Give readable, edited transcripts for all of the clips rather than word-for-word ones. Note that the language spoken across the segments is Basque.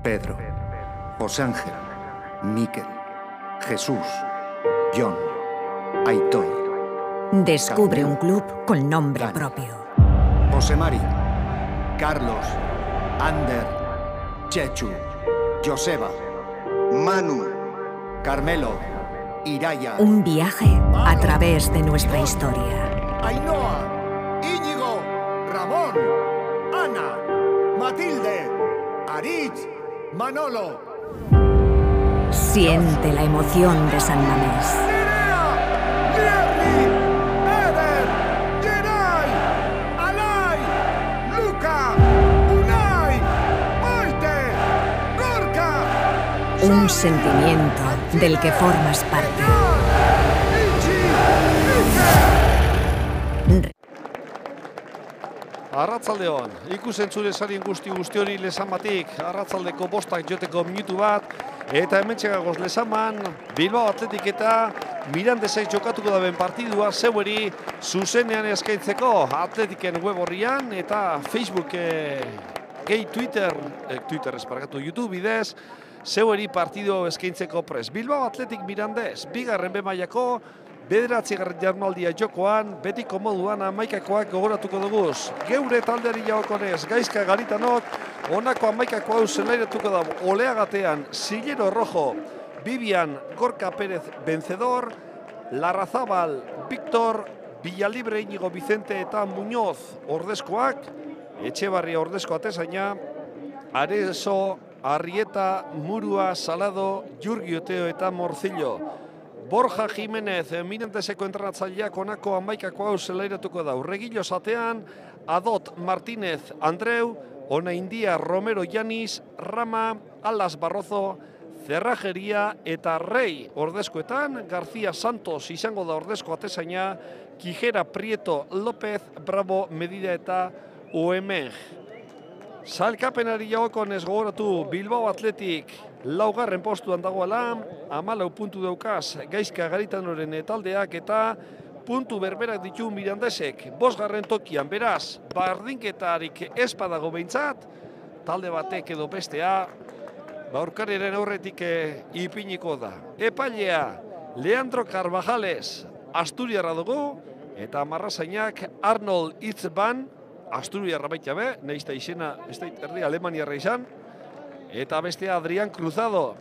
Pedro, José Ángel, Miquel, Jesús, John, Aitor. Descubre un club con nombre propio. José Mari, Carlos, Ander, Chechu, Joseba, Manu, Carmelo, Iraya. Un viaje a través de nuestra historia. Ainhoa, Íñigo, Ramón, Ana, Matilde, Aritz, Manolo. Siente la emoción de San Mamés. Jerry, Eder, Geray, Alay, Luca, Unai, Maite, Gorka. Un sentimiento del que formas parte. Arratzaldeon, ikusentzure sarien guzti hori lezamatik, arratzaldeko bostak joteko minutu bat, eta hemen txegagoz lezaman, Bilbao Atletik eta Mirandesek jokatuko daben partidua zeueri zuzenean eskaintzeko Atletiken web horrian eta Facebook gehi YouTube bidez, zeueri partidu eskaintzeko prest. Bilbao Atletik Mirandes, bigarren bemailako, 9. jardunaldia jokoan, betiko moduan 11koak gogoratuko duguz. Geure taldeari jaokonez, Gaizka Garitanok, honako 11ko hau zelairatuko da Oleagatean, Sillero Rojo, Vivian, Gorka Pérez Vencedor, Larrazabal, Víctor, Villalibre Íñigo Vicente eta Muñoz ordezkoak, Etxebarria ordezko atezaina, Arezo, Arrieta, Murua, Salado, Jurgi Oteo eta Morcillo. Borja Jiménez, Mirandeseko entrenatzaileak honako 11ko hau zelairatuko da. Urregillo zatean, Adot Martínez Andreu, Onaindia Romero Yanis, Rama, Alas Barrozo, Cerrajeria eta Rei ordezkoetan, García Santos izango da ordezko atezaina, Kijera Prieto López, Bravo Medida eta Uemeg. Sailkapenari jaokonez gogoratu Bilbao Atletik laugarren postuan dagoela, 14 puntu daukaz Gaizka Garitanoren taldeak eta puntu berberak ditu Mirandesek 5. tokian, beraz, bardinketarik ez badago behintzat, talde batek edo bestea, aurkariaren aurretik ipiniko da. Epailea, Leandro Carvajales, Asturiarra dugu, eta marrazainak Arnold Itzban, Asturiarra baita be, nahizta izena, ez da erdi Alemaniarra izan, eta bestea Adrián Cruzado.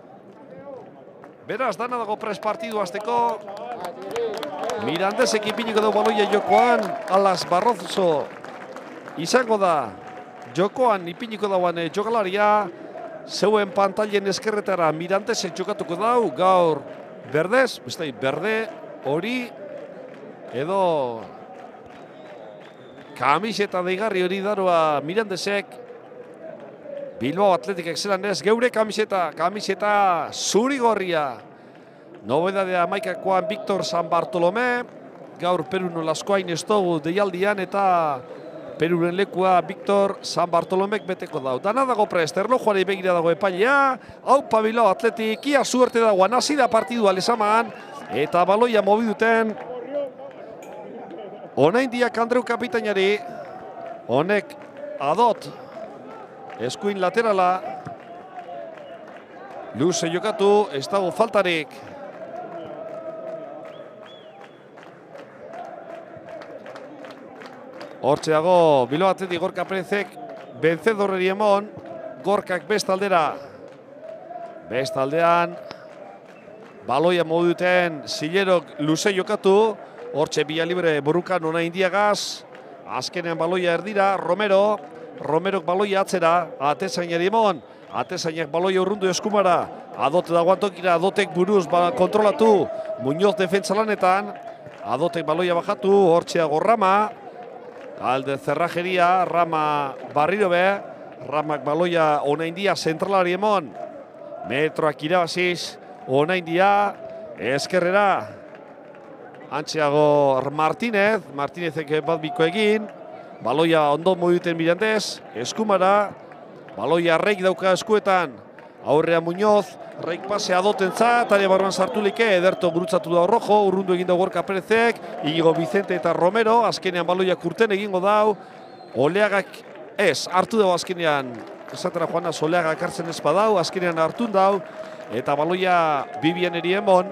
Beraz, dana dago pres partidu azteko. Mirandesek ipiniko dugu baloia jokoan, Alas Barrozo izango da jokoan ipiniko dauan jokalaria, zeuen pantailen eskerretara Mirandesek jokatuko dau, gaur berdez, berde hori edo kamiseta deigarri hori daroa Mirandesek. Bilbao Atletikek zelan ez, geure kamiseta zuri-gorria. Nobedadea 11koan Víctor San Bartolomé, gaur Peruno Laskoain ez dugu deialdian eta Peruren lekua Víctor San Bartolomek beteko dau. Dana dago prest, erlojuari begira dago epailea, haupa Bilbao Atletik, ia suerte dagoan, hasi da partidua lezaman, eta baloia mobiduten. Onaindiak Andreu kapitainari, honek Adot, eskuin laterala, luze jokatu, ez dago faltarik. Hortxe dago, Bilbao Atletik Gorka Perezek, Vencedorreri emon, Gorkak bestaldera. Bestaldean, baloia moduten, Sillerok luze jokatu, hortxe Villalibre Borukan Onaindiagaz, azkenean baloia erdira, Romerok baloia atzera, atezainari emon, atezainak baloia urrundu eskumara, Adot dagoan tokira, Adotek buruz kontrolatu, Muñoz defentsa lanetan, Adotek baloia bajatu, hortxeago Rama, alde Cerrajeria, Rama barriro be, Ramak baloia Onaindia zentralari emon, metroak irabaziz, Onaindia eskerrera, antxeago Martínezek bat biko egin, baloia ondo moduten Mirandez, eskumara, baloia Reik dauka eskuetan, aurrea Muñoz, Reik pase Adotentzat, tarea barruan sartulike, ederto gurutzatu da Rojo, urrundu egin da Gorka Perezek, Íñigo Vicente eta Romero, azkenean baloia kurten egingo dau, Oleagak ez, hartu dago azkenean esatera Juana Soleaga ekartzen espadau, azkenean hartun dau, eta baloia Bibianeri emon.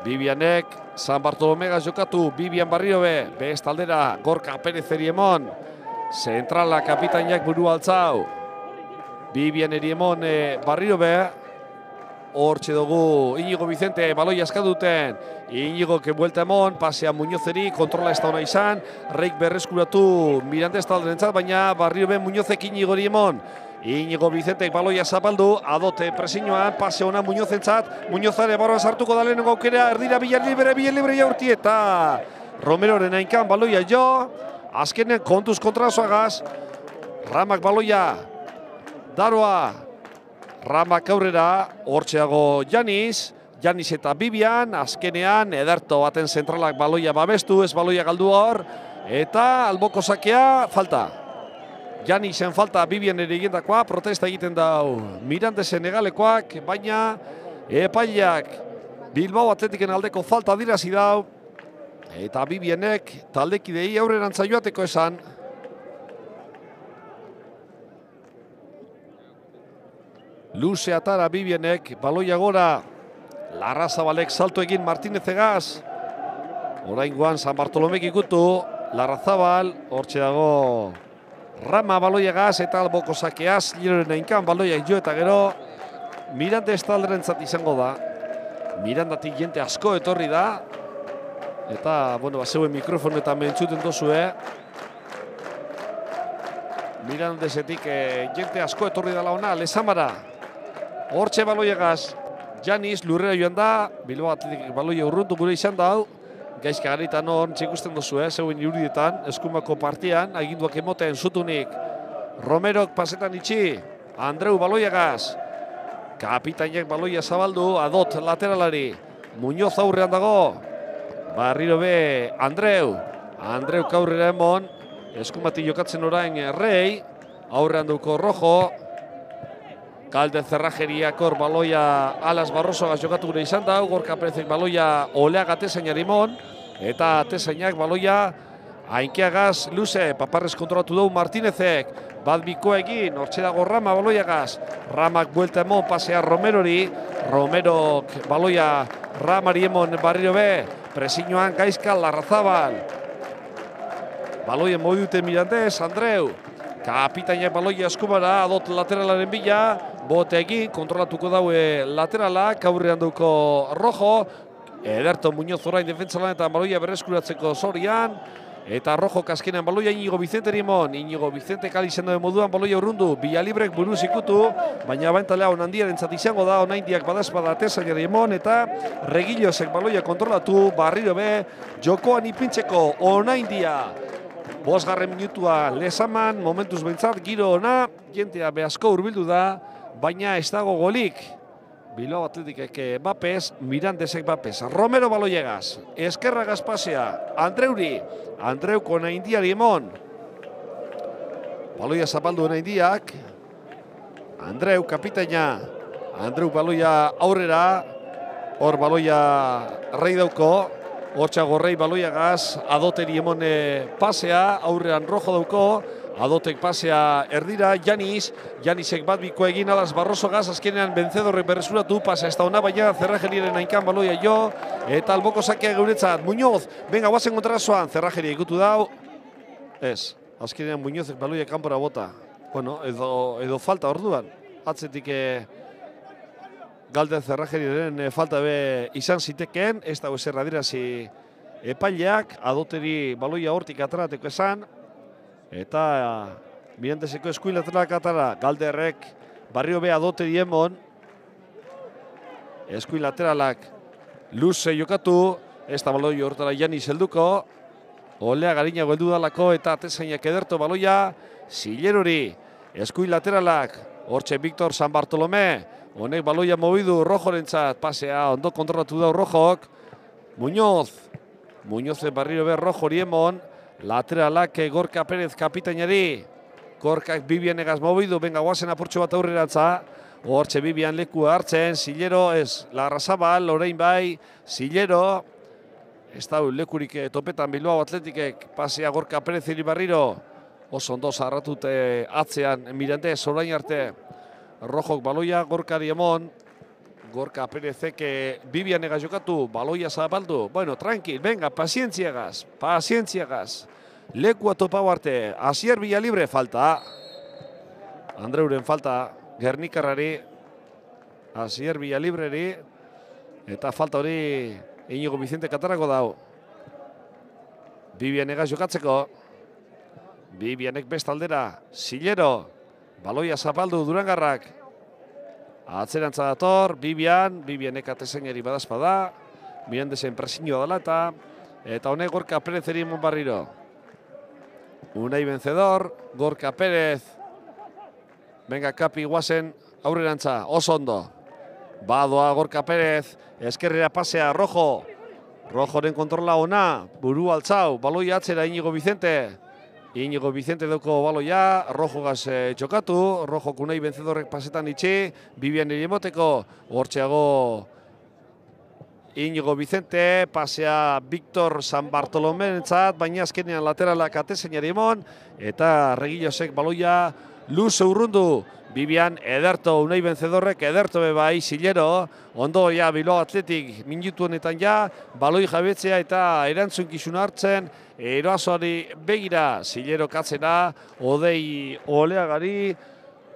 Bibianek San Bartolomegaz jokatu, Bibian Barriobe, best aldera Gorka Perezeri emon. Zentrala kapitainak buru altzau. Bibianeri emon Barriobe. Hortxe dugu Inigo Vicente baloia eskaduten. Inigo buelta emon, pasea Muñozeri, kontrola ez da hona izan. Reik berreskuratu Mirandés talderentzat, baina Barriobe Muñozek Inigori emon. Inigo Vicente baloia zapaldu, adote presioan, pase ona Muñozentzat. Muñozare barroan sartuko da lehenengo aukera, erdira Bilar libre jaurti eta Romeroren ainkan baloia jo. Azkenen kontuz kontrazoagaz. Ramak baloia, Daroa. Ramak aurrera, hortxeago Janis eta Bibian, azkenean Ederto baten zentralak baloia babestu, ez baloia galdu hor, eta alboko sakea, falta. Janisen falta Bibian ere egindakoa, protesta egiten dau Mirandesen egalekoak, baina epaileak Bilbao Atletiken aldeko falta dirazi dau, eta Bibianek taldekidei aurrerantza joateko esan. Luze atara Bibianek, baloia gora, Larrazabalek salto egin Martínez egaz. Oraingoan San Bartolomek ikutu, Larrazabal, hortxe dago Rama baloia egaz eta alboko sakeaz, Liroren ainkan baloiak jo eta gero Mirandés talderentzat izango da. Mirandatik jente asko etorri da. Eta, bueno, zeuen mikrofonetan mentzuten dozue. Mirandésetik jente asko etorri dela ona, Lezamara. Hortxe baloiagaz, Janis lurrera joan da, Bilbao Atletik baloia urruntu gure izan da hau. Gaizka garitan hor txikusten dozu, zeuen irudietan, eskumako partian, aginduak emoten zutunik. Romerok pasetan itxi, Andreu baloiagaz. Kapitainek baloia zabaldu, Adot lateralari. Muñoz aurrean dago. Barriro be, Andreu aurrera emon. Eskumati jokatzen orain Rei. Aurrean duko Rojo. Galde Zerrajeriakor baloia Alas Barrosogaz jokatu gure izan da. Gorka Perezek baloia Oleaga Atezainari emon. Eta Atezainak baloia Ainkeagaz luze. Paparrez kontrolatu dugu Martínezek. Bat bikoa egin, hortxe dago Rama baloiagaz. Ramak buelta emon, pasea Romerori. Romerok baloia Ramari emon Barriro be. Presiñoan Gaizka Larrazabal. Baloien moidute Mirandés, Andreu. Kapitainak baloia eskumara, Adot lateralaren bila. Bote egin, kontrolatuko daue lateralak, aurrean duko Rojo. Ederto Muñoz orain defentsalan eta baloia berreskuratzeko zorian. Eta Rojo kaskenean baloia Inigo Vicente emon. Inigo Vicente kalizen dabe moduan baloia urrundu. Villalibrek buruz ikutu, baina baintalea onandiaren izango da, onaindiak badazpada Atezainari emon. Eta Regilosek baloia kontrolatu, Barriro be, jokoan ipintzeko onaindia. 5. minutua Lezaman, momentuz behintzat, giro ona, jentea behasko hurbildu da, baina ez dago golik. Bilbao Atletikek bapez, Mirandesek bapez. Romero baloiegaz, eskerragaz pasea, Andreuko naindiari emon. Baloia zapaldu naindiak, Andreu kapitaina, Andreu baloia aurrera, hor baloia Rei dauko, hortxago Rei baloiagaz, Adoteri emon pasea, aurrean Rojo dauko, Adotek pasea erdira, Janisek bat bikoa egin Alas Barrosogaz, azkenean Benzedorrek berresuratu, pasea ez da ona, baina Zerrajeriaren ainkan baloia jo, eta alboko sakea geuretzat, Muñoz, venga, guazen kontrazoan, Zerrajeria ikutu dau, ez, azkenean Muñozek baloia kanpora bota, bueno, edo falta orduan, atzetik Galde Zerrajeriaren falta be izan zitekeen, ez dago ezer adirazi epaileak, Adoteri baloia hortik atarateko esan, eta Mirandeseko eskuin lateralak atara, Galderrek Barrio be Adoteri emon, eskuin lateralak luze jokatu, ez da baloia hortara Janis helduko, Olea Garina heldu dalako eta Atezainak Ederto baloia, Zilerori, eskuin lateralak, hortxe Victor San Bartolomé, honek baloia mobidu Rojorentzat, pasea ondo kontrolatu da Rojok, Muñoz Barriro be Rojori emon, lateralak Gorka Perez kapitainari, Gorkak Bibianegaz mobidu, venga guazen apurtxo bat aurreratza, hortxe Bibian lekua hartzen, Zilero ez, Larrazabal, orain bai, Zilero, ez da lekurik topetan Bilbao Atletikek, pasea Gorka Perez Barriro, Oso ondo zarratute atzean Mirandés orain arte. Rojok baloia Gorkari emon. Gorka Perezek Bibianega jokatu, baloia zabaldu. Bueno, tranquil, venga, pazientziagaz. Lekua topau arte, Asier Villalibre falta. Andreuren falta, Gernikarrari. Asier Villalibreri. Eta falta hori Iñigo Vicente Katarako dau. Bibianega jokatzeko. Bibianek bestaldera, Sillero. Baloia zabaldu Durangarrak. Atzerantza dator, Bibianek atezainari badazpada. Mirandesen presinioa dela eta honek Gorka Perezeri emon barriro. Unai vencedor, Gorka Perez. Venga, Kapi guazen aurrerantza, oso ondo. Badoa Gorka Perez, eskerrera pasea, Rojo. Rojoren kontrola ona, buru altzau, baloia atzera Iñigo Vicente. Iñigo Vicente dauko baloia, Rojogaz txokatu, Rojok Unai vencedorrek pasetan itxi, Bibian erimoteko, hortxeago Iñigo Vicente, pasea Victor San Bartolomentzat, baina azkenean lateralak atezainari emon, eta Regillosek baloia luze urrundu. Bibian ederto, Unai vencedorrek ederto bebai, Sillero, ondo ja Bilbao Athletic minutu honetan ja, baloi jabetzea eta erantzunkizun hartzen, eroazoari begira, Sillero katzena, Odei Oleagari,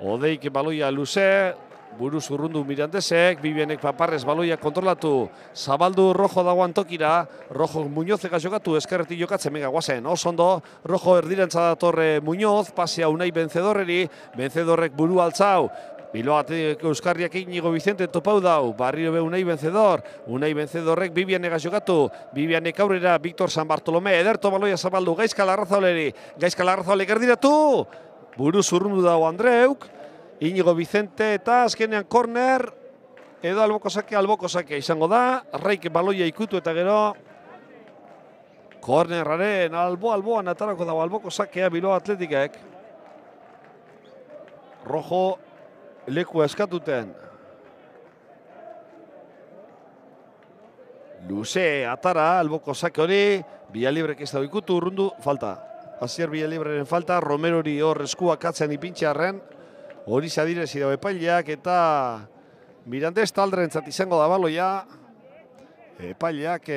Odeik baloia luze, buruz urrundu Mirandesek, Bibianek paparrez baloia kontrolatu, zabaldu Rojo dagoan tokira, Rojo Muñozeka jokatu, eskerretik jokatzen, mega guazen, oso ondo, Rojo erdirantza datorre Muñoz, pasea Unai vencedorreri, vencedorrek buru altzau, Bilbao Athletic Euskarriak Iñigo Vicente topau dau, barrio be Unai vencedor, Unai vencedorrek Bibianega jokatu, Bibianek aurrera, Victor San Bartolome, ederto baloia zabaldu, Gaizka Larrazaoleri erdiratu, buruz urrundu dago Andreuk, Iñigo Vicente eta azkenean korner edo alboko sake izango da. Reik baloia ikutu eta gero kornerraren alboan atarako dago alboko sakea Bilbao Athleticek. Rojo lekua eskatuten. Luze atara alboko sake hori, Villalibrek ez dago ikutu urrundu falta. Asier Villalibreren falta, Romerori hor eskuak atzen ipintxearren. Hori zadirezi dago epaileak eta Mirandés talderentzat izango da baloia. Epaileak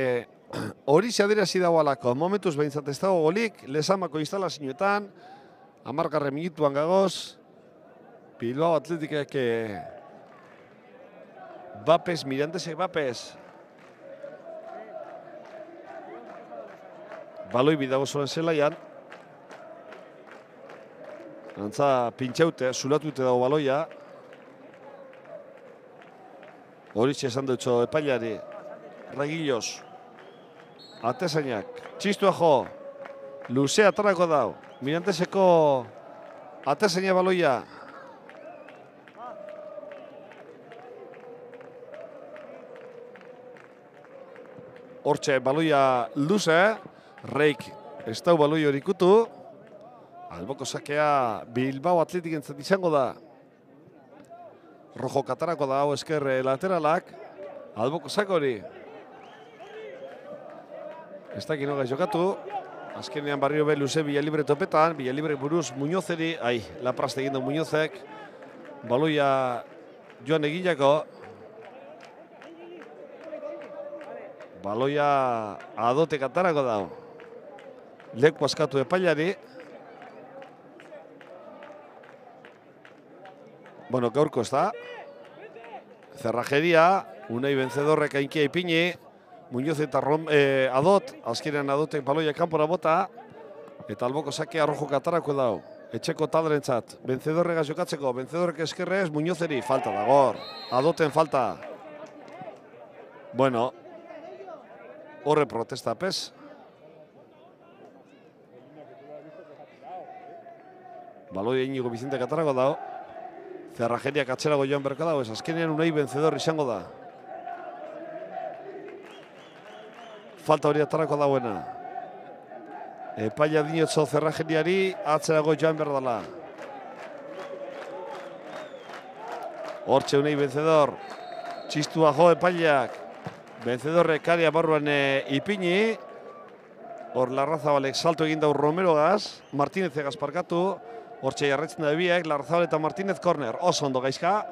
hori zadirezi dago alako. Momentuz behintzat ez dago golik, Lezamako instalazioetan. 10. minutuan gagoz. Bilbao Athleticek Bapes, Mirandesek Bapes. Baloi bidago zoren zelaian. Antza pintxaute, zulatute dago baloia. Horitxe esan dutxo epailari. Regillos. Atezainak. Txistua jo. Luze atarako dau. Mirandeseko atezaina baloia. Hortxe baloia luze. Reik ez dau baloi hori ikutu. Alboko sakea Bilbao Athletic entzat izango da. Rojo katarako da hau esker lateralak. Alboko sake hori. Ez dakit noga jokatu. Azkenean barrio be luze Villalibre topetan. Villalibre buruz Muñozeri. Laprazte egin du Muñozek. Baloia joan eginako. Baloia Adote katarako da. Leku askatu epailari. Bueno, gaurko ez da. Cerrajeria, Unai vencedorrek ainkia ipini. Muñoz eta Adot, azkenean Adotek baloia kanpora bota. Eta alboko sakea Rojo katarako dau. Etxeko talderentzat. Vencedorrega jokatzeko, vencedorrek eskerrez, Muñozeri falta dagor. Adoten falta. Bueno, horre protesta pez. Baloia Iñigo Vicente katarako dau. Cerrajeriak atzerago joan berko dago, ez azkenean Unai vencedor izango da. Falta hori atarako dagoena. Epaia dinotzo Cerrajeriari atzerago joan berdala. Hortxe Unai vencedor. Txistua jo epaileak. Vencedorrek aria barruan ipini. Hor Larrazabalek salto egin dau Romerogaz, Martinez egaz parkatu, hortxe jarretzen da biek, Larrazabal eta Martinez korner. Oso ondo Gaizka,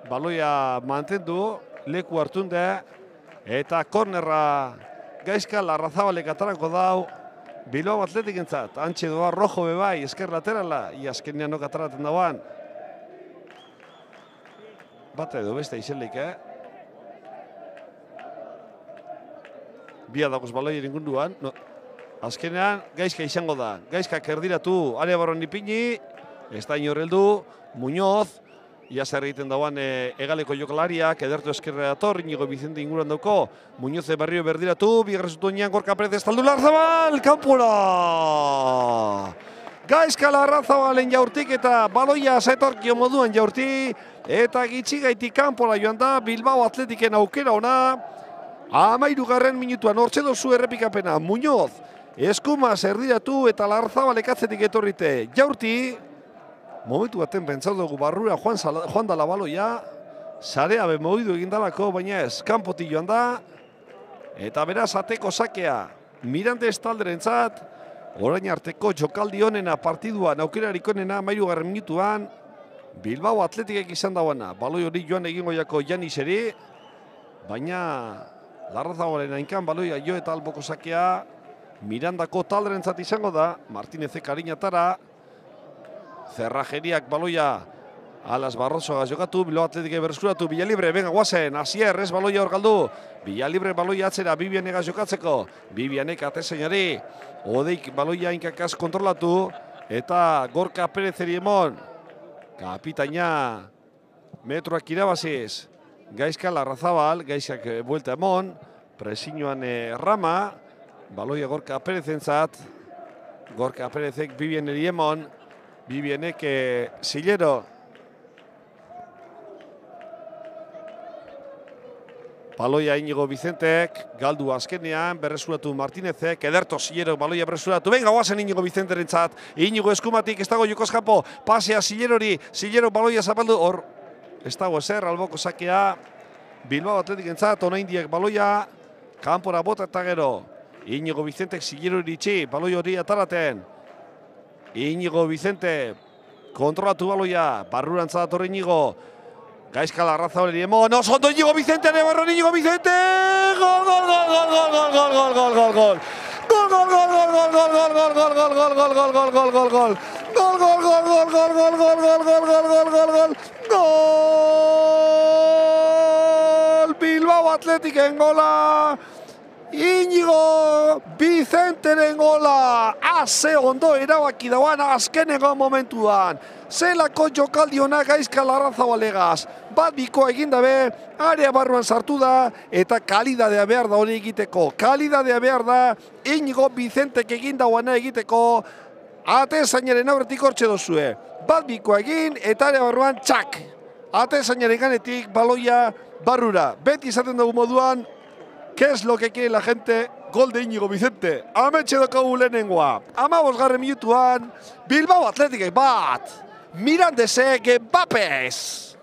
baloia mantendu, leku hartunde, eta kornerra Gaizka Larrazabalek atarako dau, Bilbao Athletic entzat, antxe doa rojo bebai, esker laterala, iazkenean nok ataraten dauan. Bata edo beste izelik, Bia dagoz baloia ingunduan. No. Azkenean, Gaizka izango da. Gaizka kerdiratu, area barron ipini, ez da inorreldu, Muñoz, ia zer egiten dauan egaleko jokalariak, edertu eskerra dator, Inigo Vicente inguruan dauko, Muñoz berrio berdiratu, bigarrezutu nian Gorka Perez estaldu Larrazabal, kanpura! Gaizka Larrazabalen jaurtik eta baloia zetorkio moduan jaurti, eta gitxigaitik kanpora joan da, Bilbao Atletiken aukera ona, 13. minutuan hortxe dozu errepikapena, Muñoz, Eskumaz erdiratu eta Larrazabalek atzetik etorrite. Jaurti, momentu baten pentsatu dugu barrura joan dala baloia, sarea bemoidu egindalako, baina ez, kanpotik joan da, eta beraz ateko sakea, Mirandez talderentzat, orain arteko jokaldi honena partiduan, aukerarik honena, 13. minutuan, Bilbao Atletikek izan dauana, baloi hori joan egingo jako Janiseri, baina Larrazabalen hainkan baloia jo eta alboko sakea, Mirandako talderentzat izango da, Martinezek harinatara, Zerrajeriak baloia Alas Barrosoa jokatu, Bilbao Athletic berskuratu, Villalibre, venga guazen, Asier, ez baloia hor galdu, Villalibre baloia atzera, Bibianega jokatzeko, Bibianek atezainari, Odeik baloia inkakaz kontrolatu, eta Gorka Perezeri emon, kapitaina, metroak irabaziz, Gaizka Larrazabal, Gaizkak buelta emon, presiñoan Rama, baloia Gorka Perezentzat, Gorka Perezek Bibianeri emon, Bibienek Zilero. Baloia Inigo Vicentek, galdu azkenean, berresuratu Martinezek, ederto Zilero, baloia berresuratu. Venga, guazen Inigo Vicenterentzat, Inigo eskumatik, ez dago jokoz kanpo, pasea Zilerori, Zilero baloia zapaldu, hor, ez dago ezer, alboko sakea, Bilbao Atletikentzat, onaindiek baloia, kanpora bota eta gero, Inigo Vicentek Zilerori itxi, baloia hori ataraten, Inigo Vicente, kontrolatu baloia, barrurantza dator Inigo, Gaizka Larrazabaleri emon, oso ondo Inigo Vicente, nebarron Inigo Vicente, gol, gol, gol, gol, gol, gol, gol, gol, gol, gol, gol, Bilbao Atletiken gola, Inigo Vicenteren gola, ze ondo erabaki dauan azkeneko momentuan. Zelako jokaldi hona Gaizka Larrazabalegaz. Bat bikoa egin dabe, area barruan sartu da, eta kalidadea behar da hori egiteko. Kalidadea behar da, Inigo Vicentek egin dauana egiteko, atezainaren aurretik hortxe dozue. Bat bikoa egin, eta area barruan txak. Atezainaren ganetik baloia barrura. Beti izaten dugu moduan, ¿qué es lo que quiere la gente? Gol de Inigo Vicente. Ametxe daukagu lehenengoa. 15. minutuan, Bilbao Athletic bat. Mirandezek Bapez.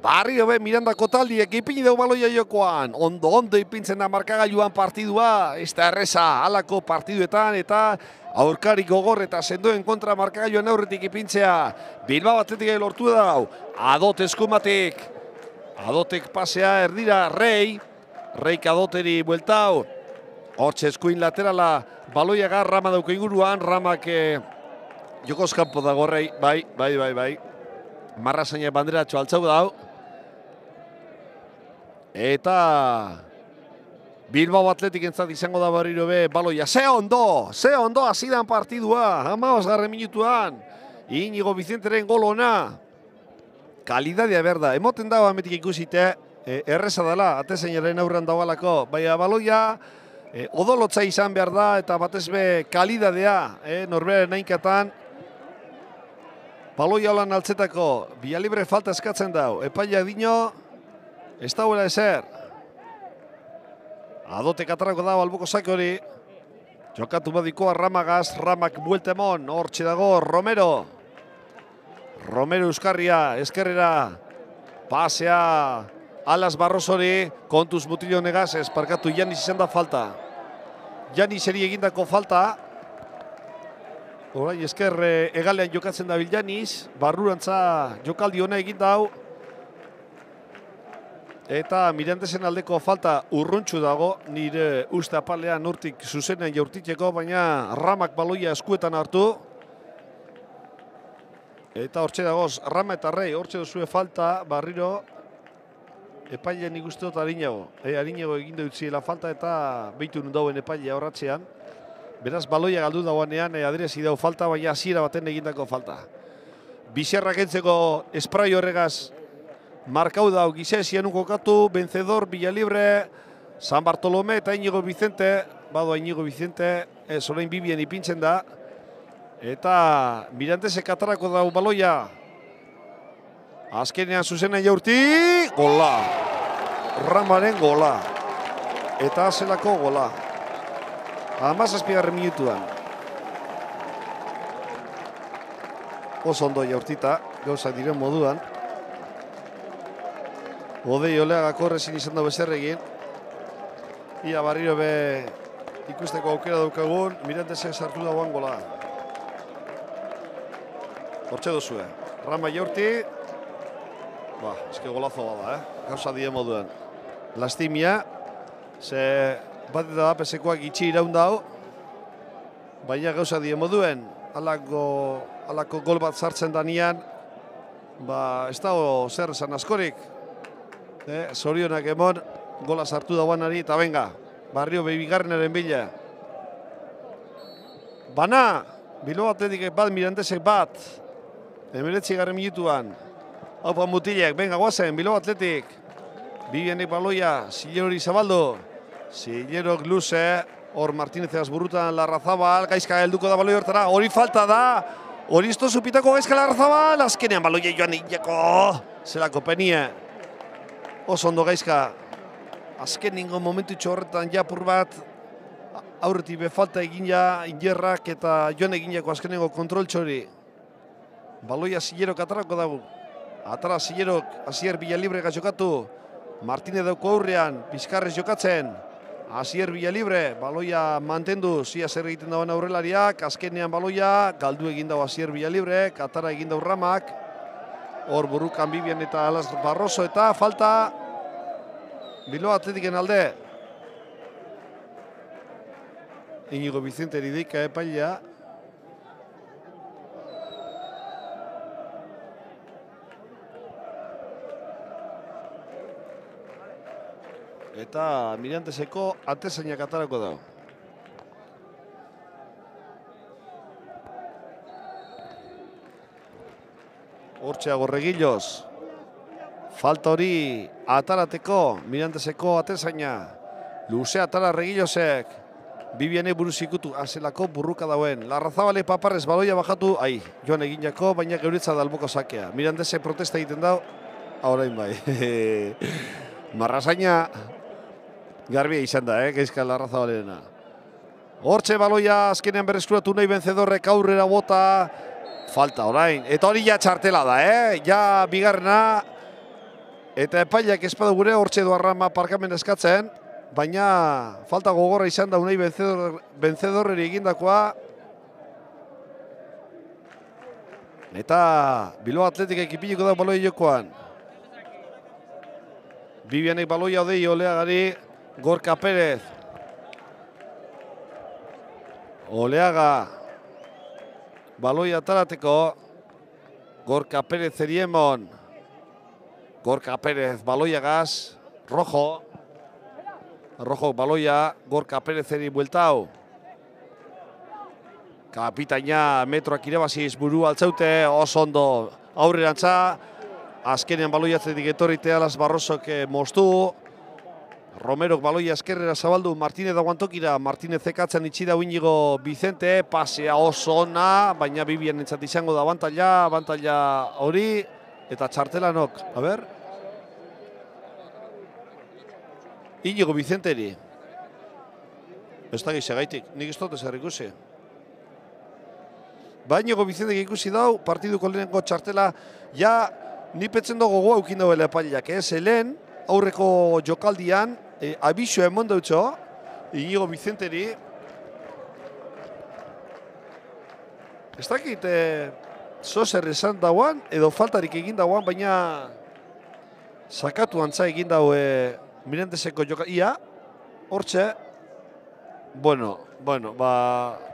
Barrio be Mirandako taldiek ipini dugu baloia jokoan. Ondo ipintzen da markagailuan partidua. Ez da erreza halako partiduetan eta aurkari gogor eta sendoen kontra markagailuan aurretik ipintzea. Bilbao Athletic lortu dau. Adot eskumatik. Adotek pasea erdira Rei. Reik Adoteri bueltau. Hortxe eskuin laterala baloia gar Rama dauko inguruan. Ramak jokoz kanpo dago Rei. Bai. Marrazaina banderatxo altzau dau. Eta Bilbao Athletic entzat izango da barriro be baloia. Ze ondo azidan partidua. 15. minutuan. Inigo Vicenteren gol ona. Kalidadea berda. Emoten dago ametik ikusite. Erreza dela, atezainaren aurrean daualako. Baina baloia odolotza izan behar da eta batez be kalidadea. Norberaren ainkatan. Baloia holan altzetako. Villalibre falta eskatzen dau. Epaia dino. Ez dauela ezer. Adotek atarako dago alboko sake hori. Jokatu badikoa Ramagaz. Ramak buelta emon. Hortxe dago Romero. Romero Euskarria. Eskerrera. Pasea Alas Barrosori. Kontuz Mutillo negaz. Esparkatu Janis izan da falta. Janiseri egindako falta. Orain esker egalean jokatzen da Janis, barrurantza jokaldi ona egin dau. Eta Mirandesen aldeko falta urruntxu dago, nire uste apalean hortik zuzenean jaurtitzeko, baina Ramak baloia eskuetan hartu. Eta hortxe dagoz, Rama eta Rei, hortxe duzue falta, barriro, epailean ikuste dut Arinago. Arinago egin dutziela falta eta behitu nun dauen epailea horratzean. Beraz, baloia galdu dauanean, adresi dau falta, baina hasiera baten egindako falta. Bizarrak entzeko esprai horregaz markau dau Gizesian ukokatu, Vencedor, Villalibre, San Bartolomé eta Iñigo Vicente. Badoa Iñigo Vicente, orain Bibien ipintzen da. Eta Mirandesek atarako dau baloia. Azkenean zuzenean jaurti, gola. Ramaren gola. Eta zelako gola. 17. minutuan. Oso ondo jaurtita, gauzak diren moduan. Odei Oleagak horrezin izan da bezerregin. Ia barriro be ikusteko aukera daukagun, Mirandesek sartu dagoan gola. Hortxe duzue. Rama jaurti. Eske golazo bada, gauza die moduan. Lastimia, ze bat eta da pesekoak itxi iraun dau, baina gauza die moduen, alako gol bat sartzen danian, ez dago zer esan askorik. Zorionak emon, gola sartu dauanari, eta benga, barrio behibigarrenaren bila. Bana, Bilbao Atletikek bat, Mirandesek bat, 19. minutuan. Haupa mutilek, benga guazen, Bilbao Atletik. Bibienek baloia, Zillerori zabaldu. Zillerok luze, hor Martínezaz burrutan Larrazabal, gaizka helduko da baloi hortara, hori falta da. Hori izto zupitako gaizka Larrazabal, azkenean baloia joan egiteko. Zelako penie. Oso ondo gaizka. Azken ningo momentu horretan japur bat, aurretik befalta egin ja, ingerrak eta joan egin jako azkenengo kontrol txori. Baloia Zillerok atarako dago. Atara Zillerok, Asier Villalibre jokatu. Martínez dauko aurrean, Bizkarrez jokatzen. Asier Villalibre, baloia mantendu, zia zer egiten dagoen aurrelariak. Azkenean baloia, galdu egin dago Asier Villalibre, atara egin dago Ramak. Hor burrukan Bibian eta Alas Barroso eta falta Bilbao Atletiken alde. Iñigo Vicente deika epailea. Eta Mirandeseko atezainak atarako dago. Hortxe Agorregillos. Falta hori atarateko Mirandeseko atezaina. Luze atara Regillosek. Bibienek buruz ikutu azelako burruka dauen. Larrazabale Paparrez baloia bajatu. Joan egin jako, baina geuritza dalboko sakea. Mirandesek protesta egiten dau. Horain bai. Marrazaina garbia izan da, gaizka Larrazabalena. Hortxe baloia azkenean berreskuratu nahi Vencedorrek aurrera bota. Falta orain. Eta hori ja txartela da, ja bigarrena. Eta epaileak espadu gure hortxe doa Rama parkamen eskatzen. Baina falta gogorra izan da unai Vencedorreri egindakoa. Eta Bilbao Atletik ekipiliko da baloi jokoan. Bibianek baloia Odei Oleagari, Gorka Pérez. Oleaga baloia atarateko. Gorka Pérez Zeriemon. Gorka Pérez baloiagaz. Rojo. Rojo baloia, Gorka Pérezeri bueltau. Kapitaina metroak irabaziz buru altzaute, oso ondo aurrerantza. Azkenean baloia atletik etorrite Alas Barrosok moztu. Romerok baloia eskerrera zabaldu, Martínez dagoantokira. Martínez ekatzen itxida Iñigo Vicente, pasea oso ona, baina Bibien entzat izango da abantalla hori. Eta txartelanok, a ber. Iñigo Vicenteri. Ez da gizagaitik, nik ez dut ezer ikusi. Ba, Iñigo Vicentek ikusi dau, partiduko lehenengo txartela, ja, nipetzen dugu goa eukin dauela epaileak, Helen, aurreko jokaldian, abisua emon dautxo, Iñigo Vicenteri, ez dakit, zozer esan dauan, edo faltarik egin dauan, baina sakatu antza egin dau Mirandeseko ia, hortxe, bueno,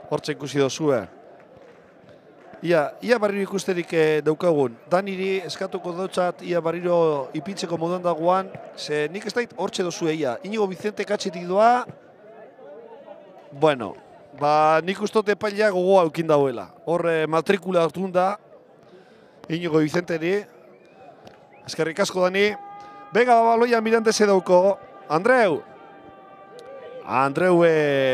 hortxe ikusi dozue. Ia barriro ikusterik daukagun. Daniri eskatuko dutzat, ia barriro ipintzeko moduan dagoan, ze nik ez dait hortxe dozue ia. Inigo Vicente katxetik doa, bueno, nik ustote epailea gogoa eukin dauela. Hor matrikula hartun da, Inigo Vicenteri. Eskerrik asko, Dani. Bega, baloia Mirandese dauko. Andreu,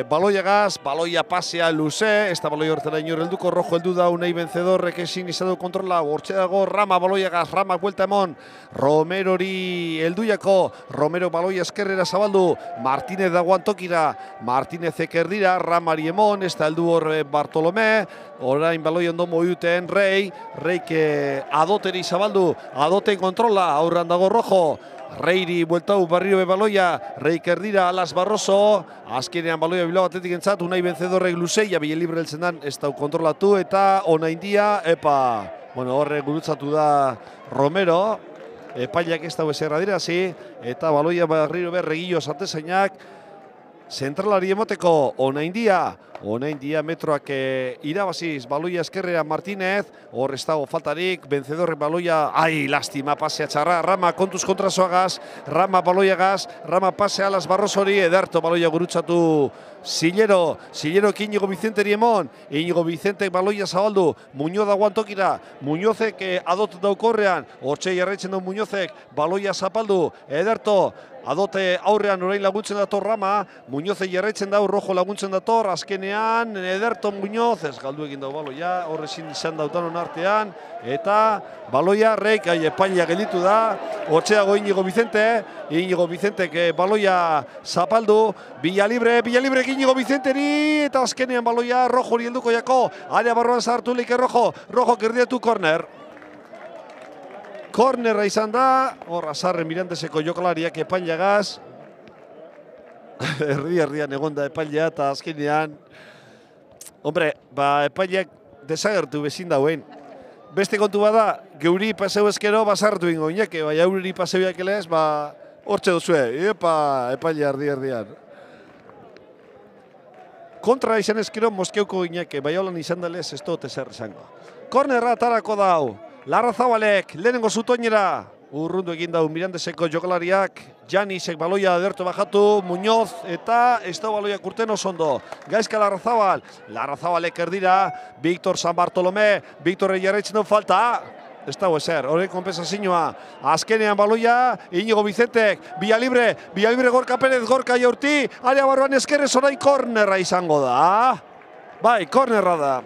baloiagaz, baloia pasea luze, ez da baloia hortara inor helduko, rojo heldu da unai vencedorrek ezin izan du kontrola, hortxe dago Rama baloiagaz, Rama buelta emon, Romerori helduiako, Romero baloia eskerrera zabaldu, Martínez dagoan tokira, Martínezek erdira, Ramari emon, ez da heldu hor Bartolomé, orain baloia ondo moiuten Reik adoteri zabaldu, adoten kontrola, aurran dago rojo, Reiri bueltau barriro baloia, Reik erdira, Alas Barroso, azkenean baloia Bilbao Atletik entzat, unai vencedorrek luzeia, bile libre heltzen dan, ez dau kontrolatu, eta ona india, bueno, horre gurutzatu da Romero, epaileak ez dau eserra dirazi, eta baloia barriro berregillo zatezainak, zentralari emoteko, ona india metroak irabaziz, baloia eskerrea Martínez, hor ez dago faltarik, vencedorrek baloia, lastima, pasea txarra, Rama kontuz kontrazoagaz, Rama baloiagaz, Rama pasea Alas Barrosori, ederto baloia gurutzatu Zilero Inigo Vicenteri emon, Inigo Vicentek baloia zabaldu, Muñoz dagoan tokira, Muñozek adot daukorrean, hortxe jarraitzen du Muñozek, baloia zapaldu, ederto, adote aurrean orain laguntzen dator Rama, Muñoze jarraitzen dau, rojo laguntzen dator, azkenean, ederto Muñoz, ez galdu egin dau baloia, horrezin izan dautanon artean, eta baloia Reik, epailea gelditu da, hortxe dago Inigo Vicentek baloia zapaldu, Villalibre Inigo Vicenteri, eta azkenean baloia rojo hori helduko jako, área barruan zartu leike rojo kerdiatu korner. Kornerra izan da, hor azarren Mirandeseko jokalariak epaileagaz. Erdian egonda epailea eta azkenean. Hombre, epaileak desagertu bezin dauen. Beste kontu bada, geuri paseu ezkero bazartu ingo inake, bai aurri paseuak elez, hortxe duzue, epailea erdian. Kontra izan ezkero Moskeuko inake, bai holan izan dalez ez dut ezer izango. Kornerra atarako dau. Larrazabalek, lehenengo zutoinera, urrundu egin dau Mirandeseko jokalariak, Janisek baloia ederto bajatu, Muñoz eta ez da baloia kurten osondo. Gaizka Larrazabalek erdira, Víctor San Bartolomé, Víctor jarraitzen du falta, ez dago ezer, horren kompensazioa. Azkenean baloia, Inigo Vicentek, Villalibre Gorka Pérez, Gorka jaurti, área barruan eskerrez orain kornerra izango da. Bai, kornerra da.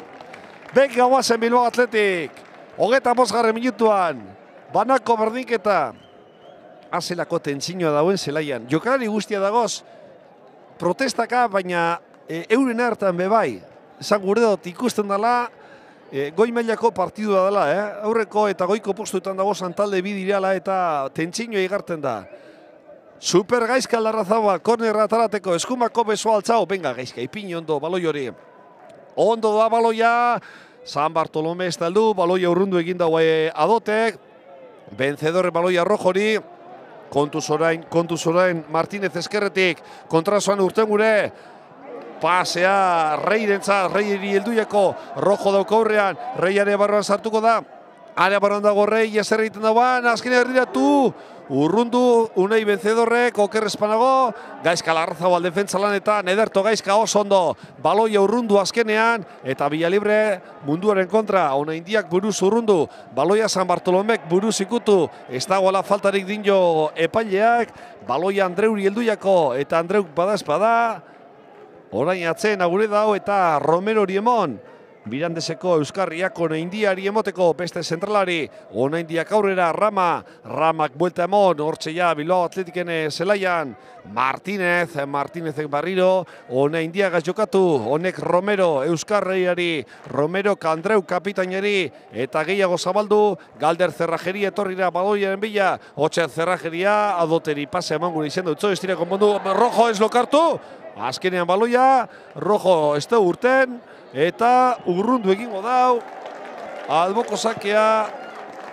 Bek gauazen Bilbao Atletik. 25 minutuan, banako berdinketa, azelako tentzinoa dauen zelaian. Jokalari guztia dagoz, protestaka, baina euren hartan bebai. Esan gure dut ikusten dela, goi mailako partidua dela, aurreko eta goiko postuetan dagozan talde bidireala eta tentzinoa igarten da. Super Gaizka Larrazabal, kornerra atarateko, eskumako beso altzao, venga Gaizka, ipini ondo, baloi hori. Ondo da baloia, San Bartolomé ez taldu, baloia urrundu egin dago adotek, vencedorre baloia rojori, kontuz orain Martínez eskerretik, kontrazoan urten gure, pasea Reiri helduiako, rojo dauko aurrean, Reiare barruan sartuko da, área barruan dago Rei, ezer egiten dauan, azkenean erdiratu, urrundu, unai vencedorrek, oker espanago, Gaizka Larrazabal defentsa lanetan, ederto Gaizka oso ondo, baloia urrundu azkenean, eta Villalibre munduaren kontra, ona indiak buruz urrundu, baloia San Bartolomek buruz ikutu, ez dagoela faltarik dinjo epaileak, baloia Andreuri helduiako, eta Andreuk badazpada, orain atzen agure dau eta Romerori emon, Mirandeseko Euskarriak ona indiari emoteko beste zentralari, ona indiak aurrera Ramak buelta emon, hortxe ja Bilbao Atletiken zelaian, Martínezek barriro, ona indiagaz jokatu, honek Romero Euskarriari, Romero Andreu kapitainari, eta gehiago zabaldu, Galder Zerrajeria etorrira baloiaren bila, hotxe Zerrajeria, adoteri pase eman gure izan dut, ez dira konpondu, rojo ez lokartu, azkenean baloia, rojo ez da urten, eta urrundu egingo dau, alboko sakea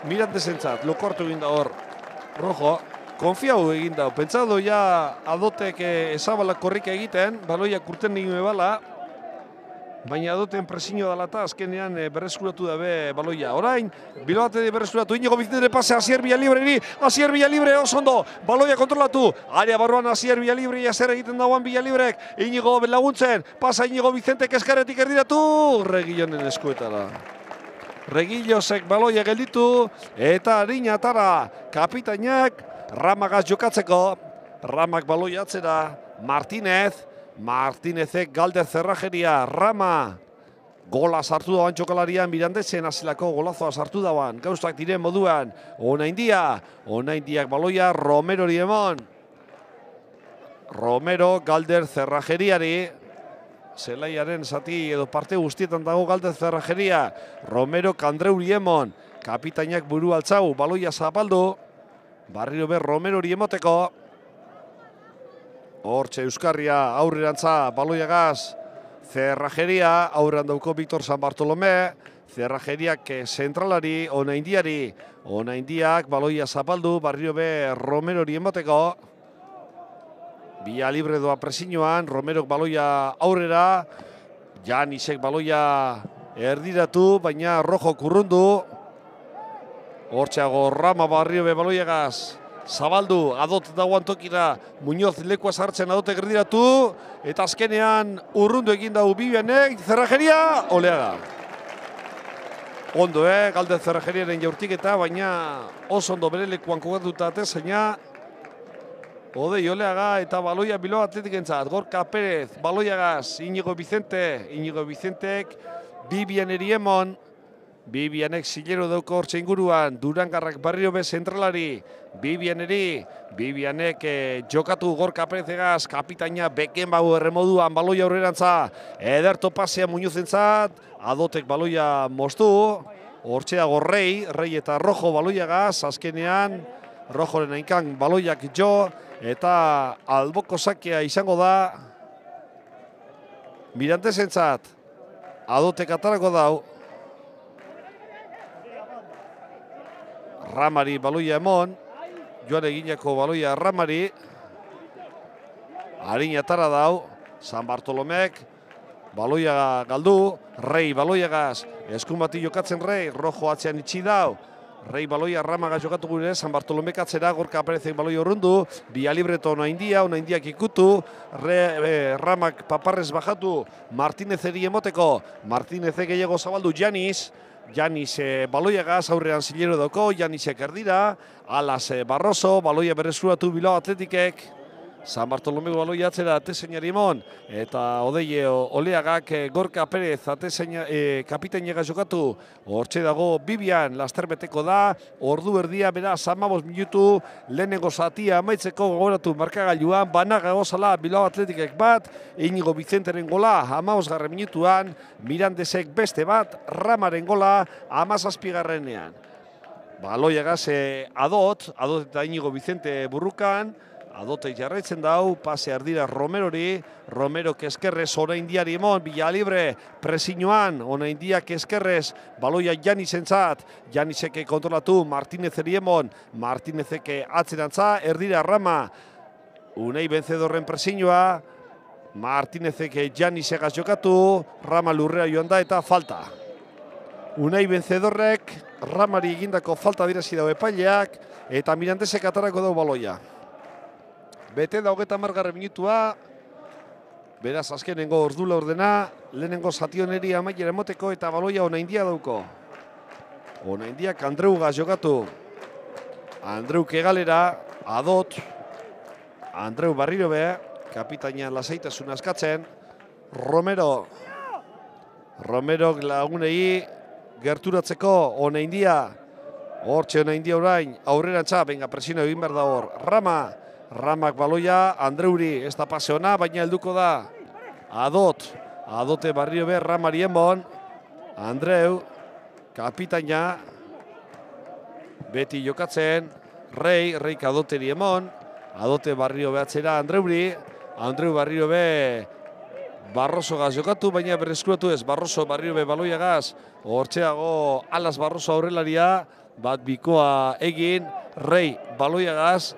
Mirantesentzat, lokortu egin da hor, rojo, konfiau egin da, pentsado ja Adotek ezabalak korrika egiten, baloiak urten egin bala, baina Adoten presiño dala eta azkenean berreskuratu dabe baloia. Orain, Bilbao Athletic berreskuratu, Iñigo Vicente pase Asier Villalibreri, Asier Villalibre oso ondo, baloia kontrolatu, área barruan Asier Villalibre, zer egiten dagoan Villalibrek, Iñigo laguntzen, pasa Iñigo Vicente eskarretik erdiratu, Regillonen eskuetara. Regillosek baloia gelditu, eta harina atara, kapitainak, Ramagaz jokatzeko, Ramak baloia atzera, Martinezek Galder Zerrajeria, Rama, gola sartu dauan txokalarian, Mirandezen azilako golazoa sartu dauan, gauztak diren moduan, Onaindiak baloia, Romero emon, Romero Galder Zerrajeriari, zelaiaren zati edo parte guztietan dago Galder Zerrajeria, Romero Kandreu emon, kapitainak buru altzau, baloia zapaldu, barriro ber Romero emoteko, hortxe Euskarria aurrerantza baloiagaz, Zerrajeria aurrean dauko Victor San Bartolomé, Zerrajeriak zentralari, Onaindiak baloia zapaldu, barrio be Romero emoteko, Villa Libre doa presiñoan, Romero baloia aurrera, Janisek baloia erdiratu, baina rojo kurrundu, hortxeago Rama barrio be baloiagaz, zabaldu, Adot dagoan tokira, Muñoz lekua sartzen Adotek erdiratu, eta azkenean urrundu egin dau Bibianek, Zerrajeria, Oleaga. Ondo, Galder Zerrajeriaren jaurtiketa, baina oso ondo bere lekuan kokatuta atezaina, Odei Oleaga eta baloia Bilbao Athletic entzat, Gorka Pérez, baloiagaz, Iñigo Vicentek, Bibianeri emon, Bibianek zilero dauko hortxe inguruan, Durangarrak barrio be zentralari, Bibianek jokatu Gorka Pérezegaz, kapitaina Beckenbauer erremoduan, baloia aurrerantza, ederto pasea Muñozentzat, Adotek baloia moztu, hortxeago Rei eta Rojo baloiagaz, azkenean, Rojoren ainkan baloiak jo, eta alboko sakea izango da, Mirantesentzat, Adotek atarako dau, Ramari baloia emon, joan egineko baloia Ramari, harin atara dau, San Bartolomek, baloia galdu, Rei baloiagaz, eskumati jokatzen Rei, Rojo atzean itxi dau, Rei baloia Ramagaz jokatu gure, San Bartolomek atzera, Gorka Perezek baloia urrundu, Villalibre eta Onaindiak ikutu, Ramak paparrez bajatu, Martinezeri emoteko, Martinezek gehiago zabaldu Janis baloiagaz aurrean zilero dauko, Janisek erdira, Alas Barroso, baloia berreskuratu Bilbao Athleticek, San Bartolomeu baloia atzera atezeinari emon, eta Odei Oleagak Gorka Perez kapitainega jokatu, hortxe dago Bibian, lasterbeteko da, ordu erdia beraz 15 minutu, lehenengo zatia amaitzeko gogoratu markagailuan, banaga gozala Bilbao Athleticek bat, Iñigo Vicenteren gola 15. minutuan, Mirandesek beste bat, Ramaren gola 17. Baloiagaz Adot eta Iñigo Vicente burrukan, Adote jarraitzen dau, pase ardira Romerori, Romero eskerrez Onaindiari emon, Villalibre presiñoan, Onaindiak eskerrez, baloia Janisentzat, Janisek kontrolatu, Martinezeri emon, Martinezek atzerantza, erdira Rama, Unai Vencedorren presiñoa, Martinezek Janisegaz jokatu, Rama lurrea joan da eta falta. Unai Vencedorrek, Ramari egindako falta direzi dau epaileak, eta Mirandesek atarako dau baloia. Bete da 30. minutua, beraz azkenengo ordula ordena, lehenengo zationeri amaiera emoteko eta baloia Onaindia dauko. Onaindiak Andreugaz jokatu. Andreuk egalera, Adot, Andreu barriro be, kapitainan lasaitasun askatzen, Romero lagunei gerturatzeko Onaindia, hortxe Onaindia orain, aurrerantza, benga presio egin behar da hor, Ramak baloia, Andreuri, ez da pase ona, baina helduko da Adote barrio be, Ramari emon, Andreu, kapitaina, beti jokatzen, Reik Adoteri emon, Adote barrio behatzera Andreuri, Andreu barrio be, Barroso gaz jokatu, baina berreskuratu ez. Barroso barrio be baloia gaz. Hortxeago Alas Barroso aurrelaria. Bat bikoa egin. Rei baloia gaz.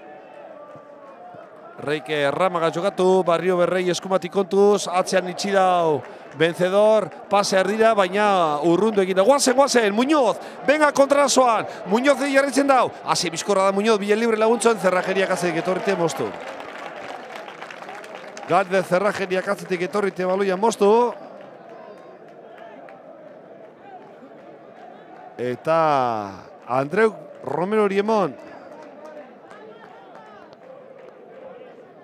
Reike Ramaga jokatu. Barrio berrei eskumatik kontuz. Atzean itxi dau. Vencedor, pase ardira, baina urrundu egin da. Guazen, Muñoz, venga kontrasoan. Muñoz jarritzen dau. Hasi bizkorra da Muñoz, bilen libre laguntzen, Zerrajeriak atzetik etorrite moztu. Galde Zerrajeriak atzetik etorrite baloia moztu. Eta Andreu Romero Riemon.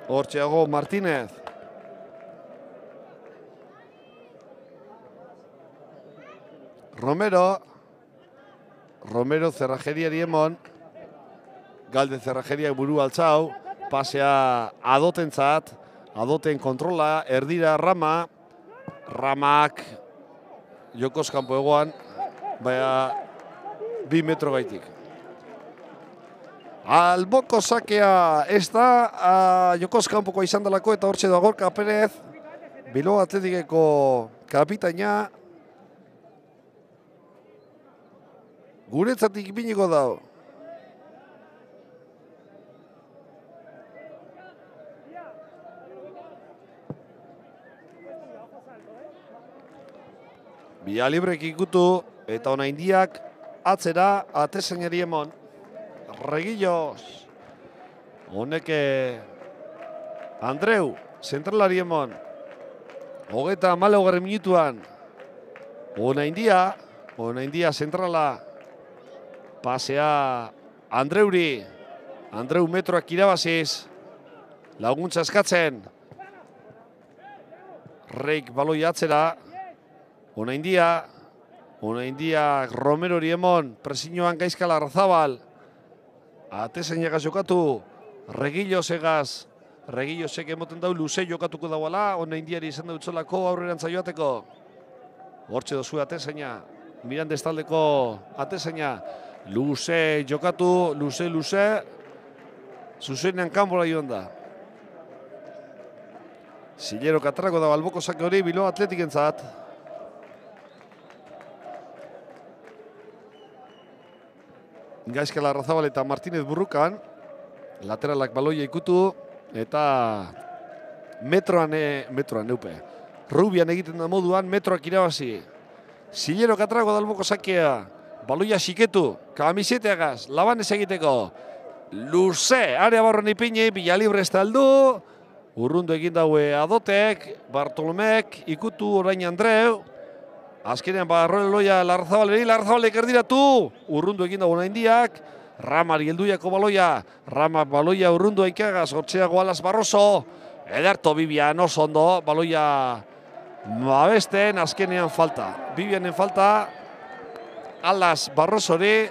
Hortxeago Martínez. Romero Zerrajeriari emon. Galde Zerrajeriak buru altzau. Pasea Adotentzat. Adoten kontrola. Erdira Rama. Ramak jokoz kanpo egoan. Baina 2 metro gaitik. Alboko sakea ez da jokoz kanpoko izan dalako eta hortxe da Gorka Perez. Bilbao Atletikeko kapitaina. Guretzatik ipiniko dago. Bia librek ikutu eta ona indiak atzera atezainari emon. Reguillos. Honeke Andreu, zentralari emon. 34 minutuan. Ona india zentrala. Pasea Andreuri. Andreu metroak irabaziz. Laguntza eskatzen. Reik baloi atzera. Ona india Romero Riemon. Presiñoan Gaizkala Arzabal. Atezainagaz jokatu. Reguillos egaz. Reguillosek emoten dau luze jokatuko dauala. Ona indiari izan dutzolako aurrerantza joateko. Hortxe dozu atezaina. Mirandes taldeko atezaina. Luze jokatu, luze. Zuzenean kanbora joan da. Zilero katarako da Alboko sake hori Bilbao Atletikentzat. Gaizkala Arrazabal eta Martínez burrukan. Lateralak baloia ikutu. Eta metroan neupe. Rubian egiten da moduan, metroak irabazi. Zilero katarako da Alboko sakea. Baloia xiketu, kamiseteagaz, labanez egiteko. Luze, area barron ipini, Villalibre ez taldu. Urrundu egin daue Adotek, Bartolomek, ikutu orain Andreu. Azkenean Barroeloia Larrazabaleri, Larrazabalek erdiratu. Urrundu egin daue indiak. Ramari helduiako baloia. Ramak baloia urrundu aikagaz, hortxeago Alas Barroso. Ederto Bibian oso ondo, baloia babesten, azkenean falta. Bibianen falta. Alas Barrosori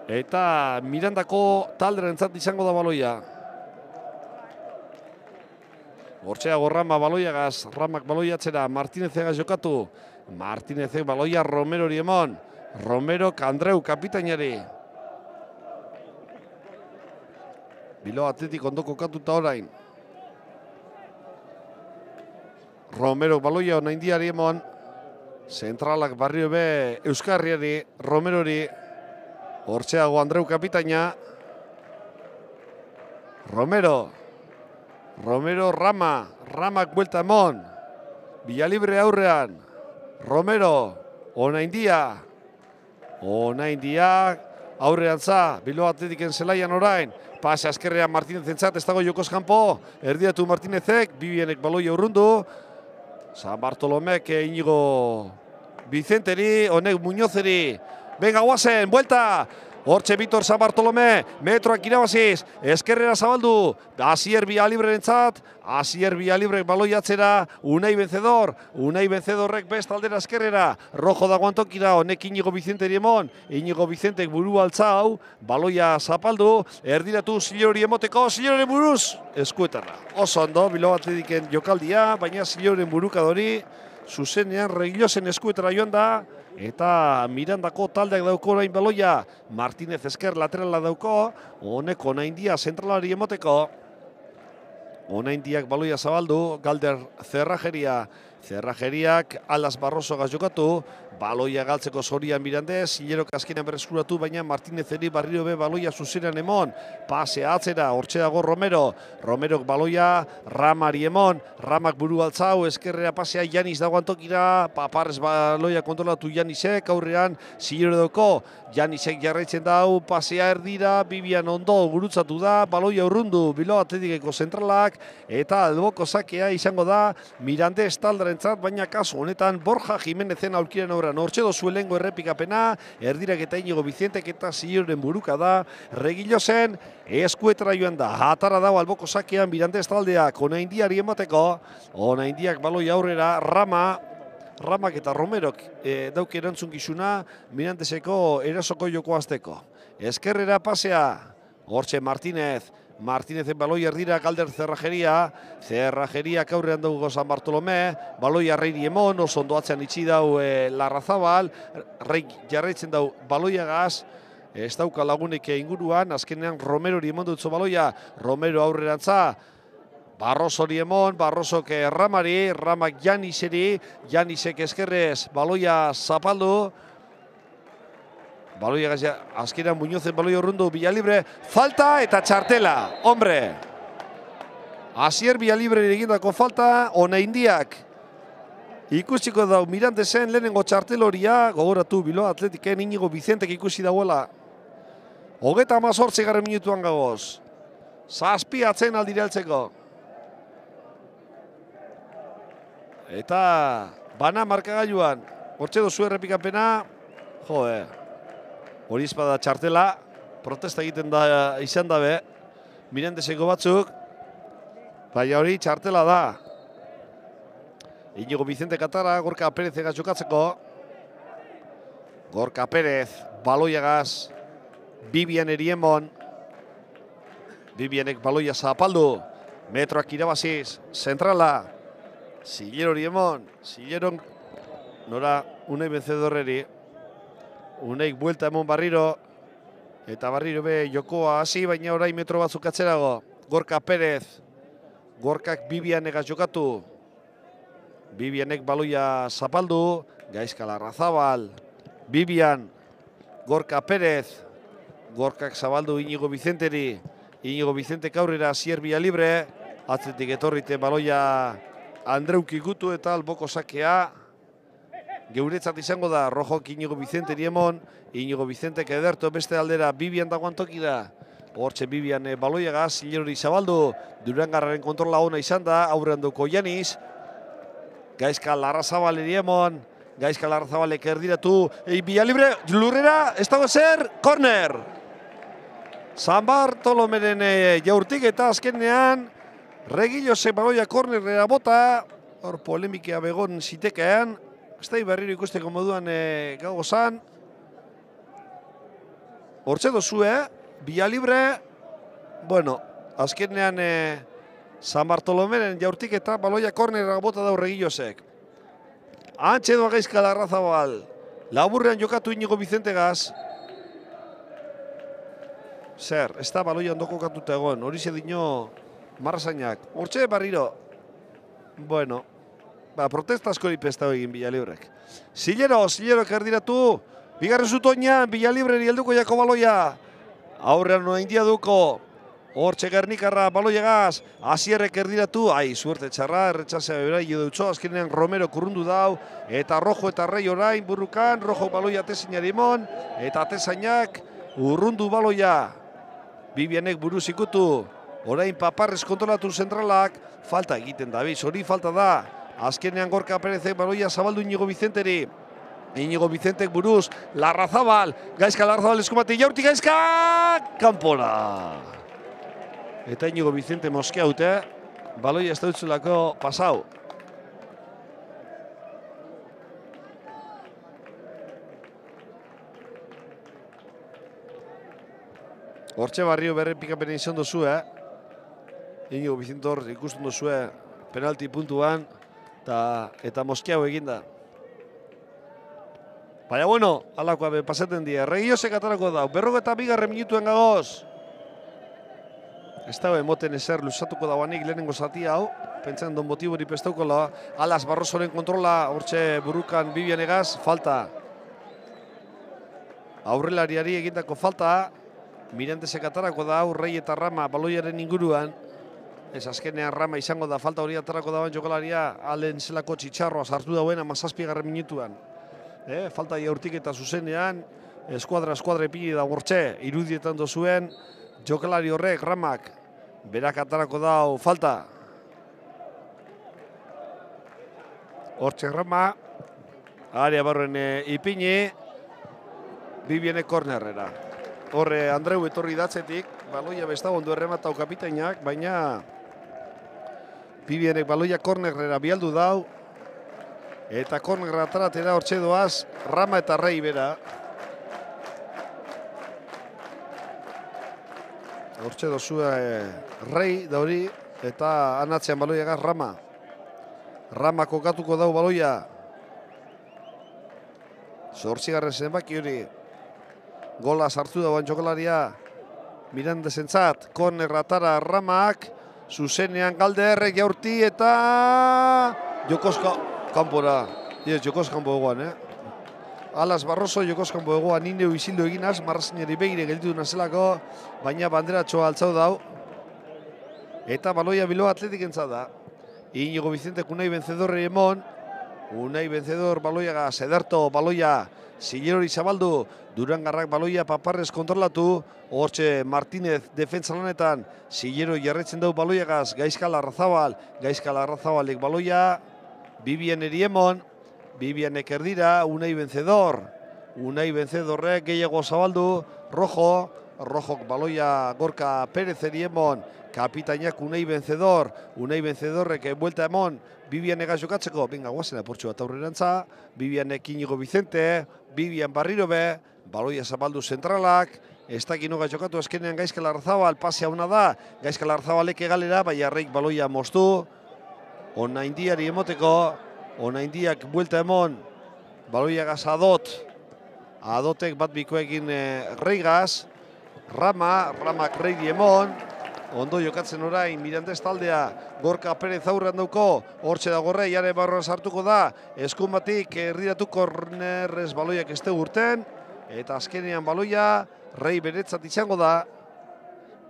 eta Mirandako talderentzat izango da baloia. Hortxeago Rama baloiagaz, Ramak baloiatzera, Martínezegaz jokatu. Martínezek baloia Romero Riemon. Romero Andreu kapitainari. Bilbao Atletik ondo kokatuta orain. Romero baloia ona indiari emon. Zentralak barrio be Euskarriari, Romerori. Hortxeago Andreu kapitaina. Romero Rama. Ramak buelta emon. Villalibre aurrean. Romero. Ona india aurrean za. Bilbao Atletiken zelaian orain. Pase azkerrean Martínez entzat, ez dago jokoz kanpo. Erdiatu Martínezek, Bibienek baloia urrundu. San Bartolomek Inigo Vicenteri, honek Muñozeri. Venga, guazen, buelta. Hortxe Vitor San Bartolome, metroak irabaziz, eskerrera zabaldu. Asier Villalibre entzat, Asier Villalibre baloiatzera, Unai Vencedorrek best aldera eskerrera. Rojo da guantokira, honek Inigo Vicenteri emon. Inigo Vicentek buru altzau, baloia zapaldu, erdiratu Zilori emoteko, Ziloren buruz, eskuetarra. Oso ondo, Bilbao Atletiken jokaldia, baina Ziloren burukadori, zuzenean Reguillosen eskuetara joan da. Eta Mirandako taldeak dauko orain baloia. Martínez esker laterala dauko. Honeko ona india zentralari emoteko. Onaindiak baloia zabaldu, Galder Zerrajeria. Zerrajeriak Alas Barrosogaz jokatu, baloia galtzeko Zorian Mirandez, Hilerok azkenean berreskuratu, baina Martinezeri barriro be baloia zuzenean emon, pase atzera, hortxe dago Romero, Romerok baloia Ramari emon, Ramak buru altzau, eskerrera pasea Janis dagoan tokira, Paparrez baloia kontrolatu Janisek, aurrean Hilerodoko, Janisek jarraitzen dau, pasea erdira, Bibian ondo gurutzatu da, baloia urrundu, Bilbao Atletikeko zentralak, eta alboko sakea izango da Mirandez taldaren, baina kasu honetan Borja Jimenezen aurkiren obran hortxe dozu elengo errepikapena, erdirak eta Inigo Bizientek eta Ziloren buruka da, Regillo zen, eskuetara joan da, atara dago alboko sakean Mirandez taldeak, Onaindiari emateko, Onaindiak baloi aurrera, Ramak eta Romerok dauke erantzunkizuna Mirandezeko erasoko joko azteko. Eskerrera pasea, hortxe Martinezen baloi erdira Galder Zerrajeria, Zerrajeriak aurrean dugu San Bartolomé, baloi arreiri emon, oso ondoatzean itxi dau Larrazabal, Reik jarraitzen dau baloiagaz, ez dauka lagunek inguruan, azkenean Romero hori emon dutzu baloia, Romero aurrerantza, Barroso hori emon, Barrosok Ramari, Ramak Janiseri, Janisek eskerrez baloia zapaldu, baloia gazia, azkenean Muñozen baloia urrundu, Villalibre, falta eta txartela, hombre! Asier Villalibre egindako falta, Onaindiak ikusiko dau Mirandezen lehenengo txartel horia, gogoratu Bilbao Atletiken Inigo Bizientek ikusi dauela. 38. minutuan gagoz. 7 atzen aldira heltzeko. Eta bana markagailuan, hortxe dozu errepikapena, hori espada txartela, protesta egiten da izan dabe, Mirandezeko batzuk, baina hori txartela da. Inigo Bizente Katara, Gorka Perez egaz jokatzeko. Gorka Perez, baloiagaz, Bibian eriemon. Bibianek baloia zapaldu, metroak irabaziz, zentrala. Zilero eriemon, Zileron, nora, unai vencedorreri. Uneik buelta emon barriro, eta barriro be jokoa hasi, baina orain metro batzuk atzerago. Gorka Perez, Gorkak Bibianegaz jokatu. Bibianek baloia zapaldu, Gaizka Larrazabal, Bibian, Gorka Perez, Gorkak zabaldu Inigo Bizenteri, Inigo Bizentek aurrera Asier Villalibre, atzetik etorrite baloia Andreuk ikutu eta alboko sakea, geuretzat izango da, Rojok Inigo Bizenteri emon, Inigo Bizentek ederto beste aldera Bibian dagoan toki da. Hortxe Bibian baloiagaz, Zilerori zabaldu, Durangarraren kontrola ona izan da, aurrean duko Janis, Gaizka Larrazabal eriemon, Gaizka Larrazabalek erdiratu, Villalibre, lurrera, ez dago zer, korner! San Bartolomeren jaurtik eta azkenean, Regillosek baloia kornerera bota, hor polemikea begon zitekean, ez da berriro ikusteko moduan gago zan. Hortxe dozue, Villalibre, bueno, azkenean San Bartolomeren jaurtik eta baloia kornerera bota dau Regillosek. Antxe doa Gaizka Larrazabal, laburrean jokatu Inigo Bizentegaz. Zer, ez da baloia ondoko katuta egon, hori dino marrazainak. Hortxe barriro, bueno, protesta askori pesta egin Villalibrek. Zilerok erdiratu, bigarren zutoinan, Villalibreri helduko jako baloia. Aurrean Onaindia duko, hortxe Gernikarra baloiagaz, Asierrek erdiratu, suerte txarra, erretxasea beberai edo azkenean Romero kurrundu dau, eta Rojo eta Rei orain burrukan, Rojo baloia atezainari emon, eta atezainak urrundu baloia. Bibianek buruz ikutu, orain Paparrez kontrolatu zentralak, falta egiten dabiz, hori falta da. Azkenean Gorka Perezek baloia zabaldu Inigo Bizenteri. Inigo Bizentek buruz, Larrazabal, Gaizka Larrazabal eskumati jaurtik Gaizka, kanpora. Eta Inigo Bizente moskea dute, baloia ez dautzulako pasau. Hortxe barrio berrepikapena izan dozu, Inigo Bizente hor ikusten dozu, penalti puntuan, eta moskeau eginda. Baina, bueno, alakoa pasaten dira. Regillosek atarako da, 42. minutuen gagoz. Ez dago emoten ezer luzatuko dauanik lehenengo zati hau. Pentsan don motibori pestaukola. Alas Barrosoren kontrola, hortxe burukan Bibianegaz, falta. Aurrelariari egindako falta. Mirandesek atarako da, Rei eta Rama baloiaren inguruan. Ez azkenean Rama izango da, falta hori atarako dauen jokalaria. Alen zelako txitxarroa sartu dauen 17. minutuan. Falta jaurtik eta zuzenean. Eskuadra ipini da hortxe, irudietan dozuen. Jokalari horrek, Ramak, berak atarako dau falta. Hortxe Rama, area barruen ipini, Bibienek kornerrera. Horre Andreu etorri datzetik, baloia bestagondu errematau kapitainak, baina Bibienek baloia kornerrera bialdu dau, eta kornerra ataratera hortxe doaz, Rama eta Rei bera. Hortxe dozua Rei da hori, eta anatzean baloiagaz Rama. Rama kokatuko dau baloia. Zortzigarren zenbaki hori. Gola sartu dauan jokalaria. Mirandesentzat, kornerra atara Ramak. Zuzenean Galderrek jaurti eta... Jokoska kanpora. Jokoska kanpo egoan, Alas Barroso Jokozkanpo egoan nindeu izildo eginaz, marrazinari begire gelditu nazelako, baina banderatxoa altzau dau. Eta baloia Bilbao Atletik entzat da. Iñigo Vicentek Unai Vencedorri emon. Unai Vencedor baloia Sederto baloia Zillerori zabaldu. Durangarrak baloia Paparrez kontrolatu. Hortxe Martínez defentsa lanetan. Zillero jarretzen dau baloiagaz Gaizkal Arrazabal. Gaizkal Arrazabalek baloia Bibian eriemon. Bibianek erdira, Unai Vencedor. Unai Vencedorrek gehiago zabaldu. Rojok baloia Gorka Pérez eriemon. Kapitainak Unai Vencedor. Unai Vencedorrek buelta emon. Bibianek jokatzeko. Venga, guazen apurtxu bat aurrerantza. Bibianek Iñigo Vicente. Bibian barriro be. Baloia zabaldu zentralak. Ez dakinoga jokatu azkenean Gaizkal Arzabal. Pasea una da. Gaizkal Arzabalek egalera. Baina Reik baloia moztu. Ona indiari emoteko. Ona indiak buelta emon, baloiagaz Adot. Adotek bat bikoekin Reigaz. Ramak Reidi emon. Ondo jokatzen orain Mirandez taldea. Gorka Perez aurrean dauko. Hortxe dago Rei, jare barroan sartuko da. Eskumatik erriratu kornerrez baloiak ez urten. Eta azkenean baloia Rei beretzat izango da.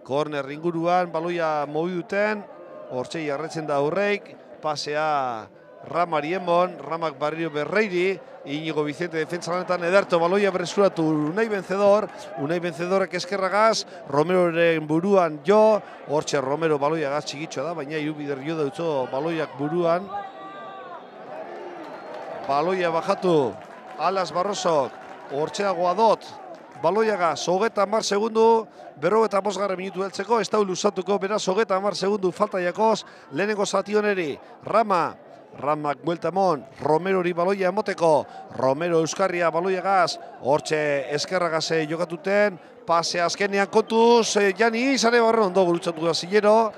Korner inguruan baloia mobiduten. Hortxe jarretzen da Reik. Pasea Ramari emon, Ramak barrio berreiri, Iñigo Vicente defentsa lanetan ederto baloia berreskuratu Unai Vencedor, Unai Vencedorek eskerragaz, Romeroren buruan jo, hortxe Romero baloiagaz txigitxoa da, baina irubider jo dautzo baloiak buruan. Baloia bajatu, Alas Barrosok, hortxe dago Adot, baloiagaz, 30 segundu, 55 minutu heltzeko, ez da luzatuko, beraz 30 segundu falta jakoz, lehenengo zati honeri, Ramak buelta emon, Romerori baloia emoteko, Romero Euskarria baloiagaz, hortxe eskerragaze jokatuten, pase azkenean kontuz, Jani izane barren ondo gurutzatu da Zillero,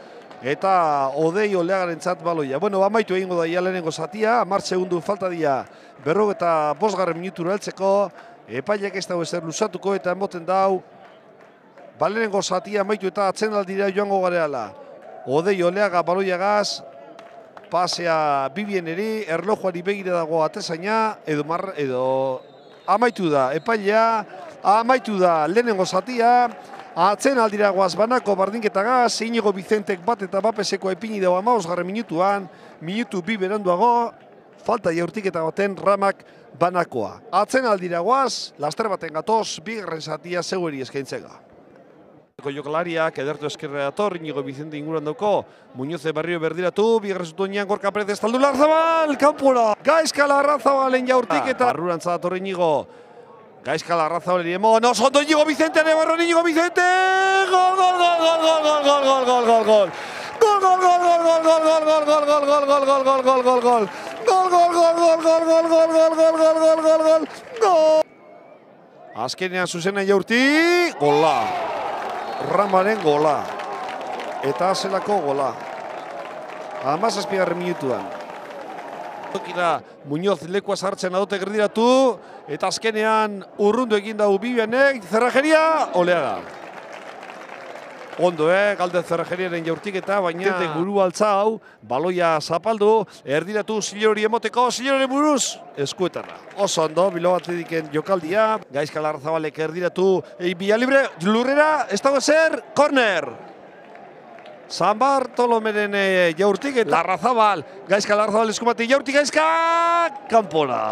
eta Odei Oleagarentzat baloia. Bueno, amaitu egingo da lehenengo zatia, 10 segundu falta dira, 55 minutura heltzeko, epaileak ez dago ezer luzatuko eta emoten dau, lehenengo zatia amaitu eta atzenaldira joango gareala. Odei Oleaga baloiagaz, pasea Bibieneri, erlojuari begira dago atezaina, edo amaitu da, epailea, amaitu da lehenengo zatia, atzen aldira goaz banako bardinketagaz, Iñigo Vicentek bat eta bapeseko epini dago 15 minutuan, minutu bi beranduago, falta jaurtik eta baten Ramak banakoa. Atzen aldira goaz, laster baten gatoz, bigarren zatia zegoeri eskaintzega. Jokalariak edertu eskerra dator, Iñigo Vicente inguruan dauko, Muñoze barrio berdiratu, bigarren zutuenean Gorka Perez estaldu Larzabal, kanpora! Gaizkal Arrazabalen jaurtik eta barrurantza dator Iñigo. Gaizkal Arrazabalen emon, oso ondo Iñigo Vicente, barron Iñigo Vicente! Gol, gol, gol, gol, gol, gol, gol, gol, gol, gol, gol! Gol, gol, gol, gol, gol, gol, gol, gol, gol, gol, gol, gol, gol, gol, gol, gol, gol! Gol, gol, gol, gol, gol, gol, gol, gol, gol, gol, gol, gol, gol! Azkenean zuzena jaurti, gola! Ramaren gola. Eta zelako gola. 17 minutuan. Tokira Muñoz lekua sartzen Adotek erdiratu. Eta azkenean urrundu egin dau Bibianek. Zerrajeria, Oleaga. Ondo, Galde Zerrajeriaren jaurtiketa, baina guru altza hau, baloia zapaldu, erdiratu Zilori emoteko, Zilori buruz, eskuetara. Oso ondo, Bilbao Atletiken jokaldia, Gaizka Larrazabalek erdiratu, bia libre, lurrera, ez dago zer, korner! San Bartolomeren jaurtiketa, Larrazabal, Gaizka Larrazabal eskumati jaurtik, Gaizka, kanpora!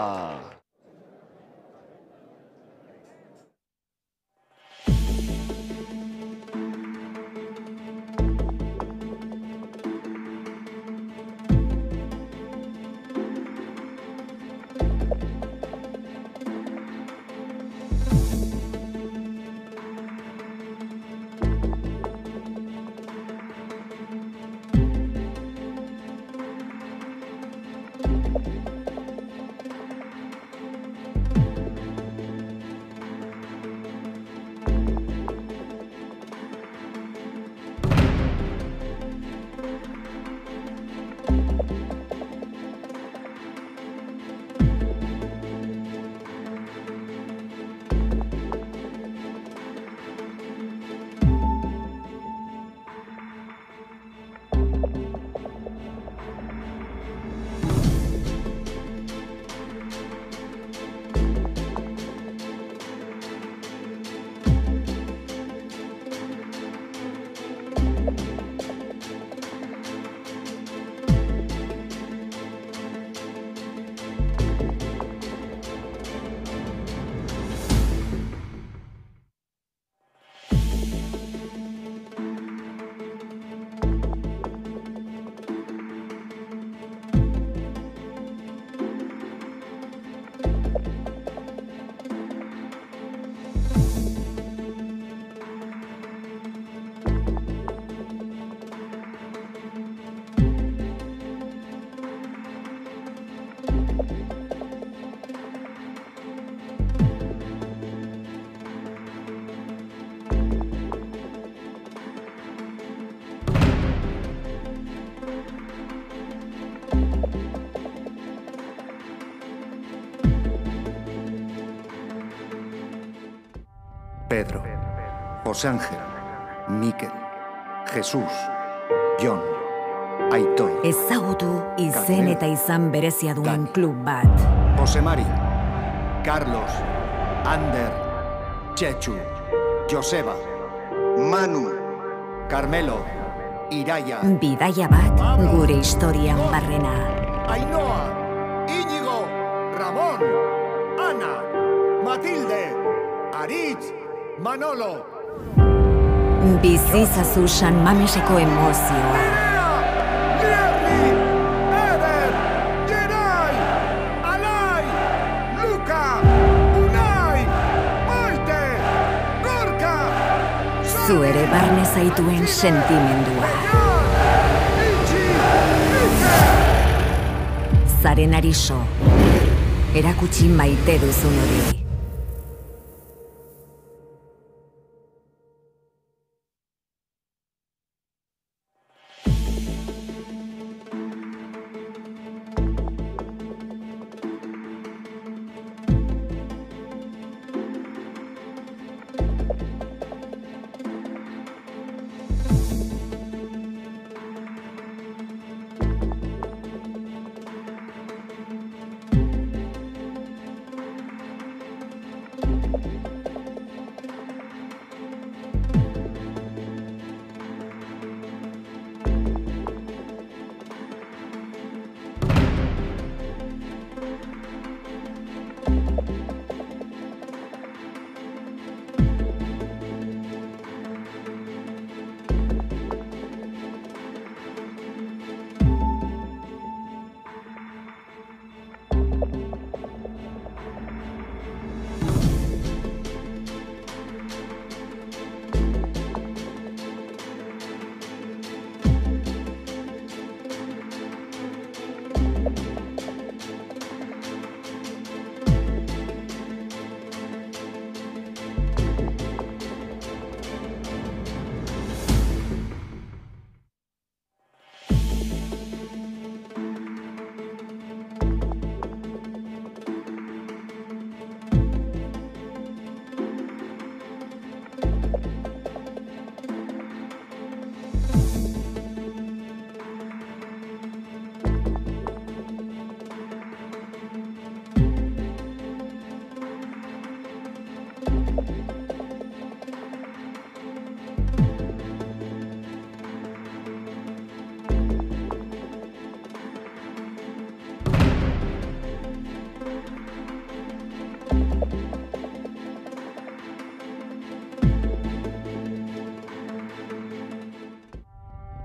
Pedro, José Ángel, Mikel, Jesús, Jon, Aitor. Ezagutu izen eta izan berezia duen klub bat. José Mari, Carlos, Ander, Chechu, Joseba, Manu, Carmelo, Iraia. Bidaia bat gure historian barrena. Ainhoa, Íñigo, Ramón, Ana, Matilde, Aritz, Manolo. Bizizazu San Mameseko emozioa. Lierli, Eder, Gerai, Alai, Luka, Unai, Maite, Gorka. Zu ere barne zaituen sentimendua. Itxi, Iker. Zaren ariso, erakutsi maite duzun hori.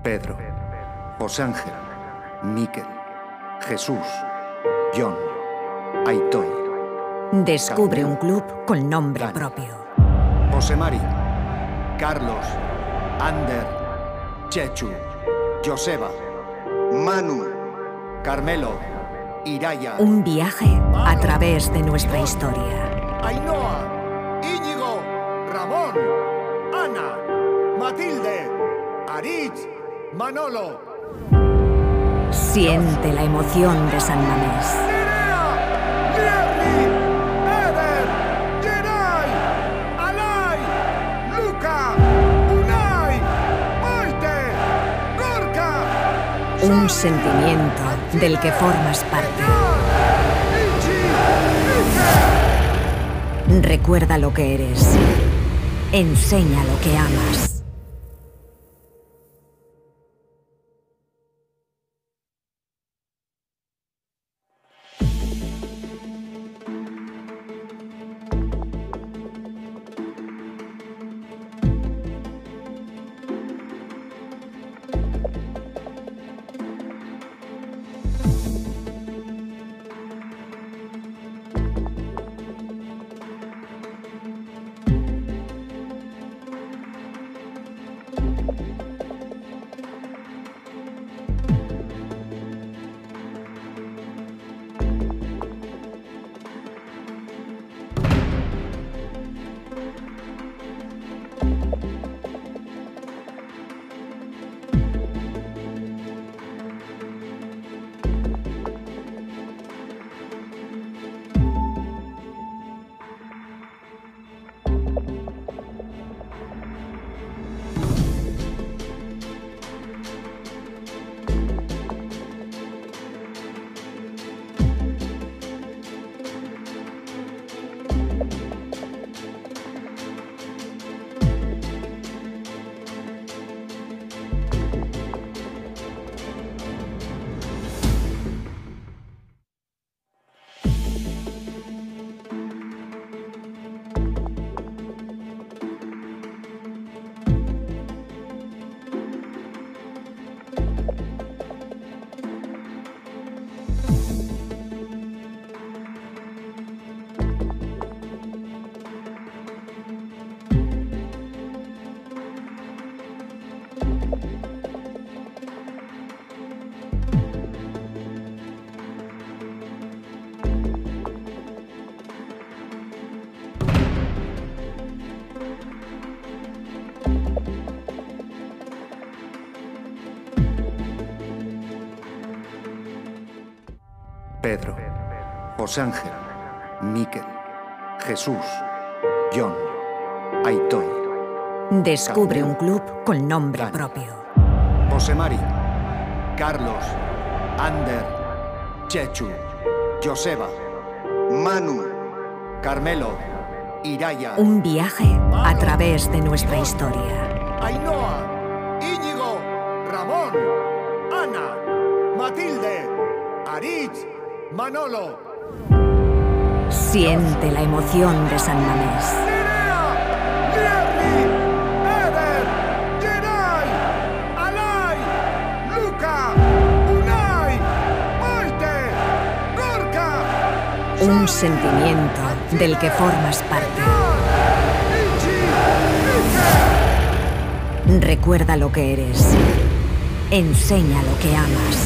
Pedro, José Ángel, Miquel, Jesús, John, Aitor. Descubre un club con nombre propio. José Mari, Carlos, Ander, Chechu, Joseba, Manu, Carmelo, Iraya. Un viaje a través de nuestra historia. Ainhoa, Íñigo, Ramón, Ana, Matilde, Aritz, Manolo. Siente la emoción de San Mamés. Nerea, Jerry, Eder, Geray, Alay, Luca, Unai, Maite, Gorka. Un sentimiento del que formas parte. Recuerda lo que eres. Enseña lo que amas. Pedro, José Ángel, Miquel, Jesús, John, Aitor. Descubre un club con nombre propio. José Mari, Carlos, Ander, Chechu, Joseba, Manu, Carmelo, Iraya. Un viaje a través de nuestra historia. Ainhoa, Íñigo, Ramón, Ana, Matilde, Aritz, Manolo. Siente la emoción de San Mamés. Nerea, Jerry, Eder, Geray, Alay, Luca, Unai, Maite, Gorka. Un sentimiento del que formas parte. Recuerda lo que eres. Enseña lo que amas.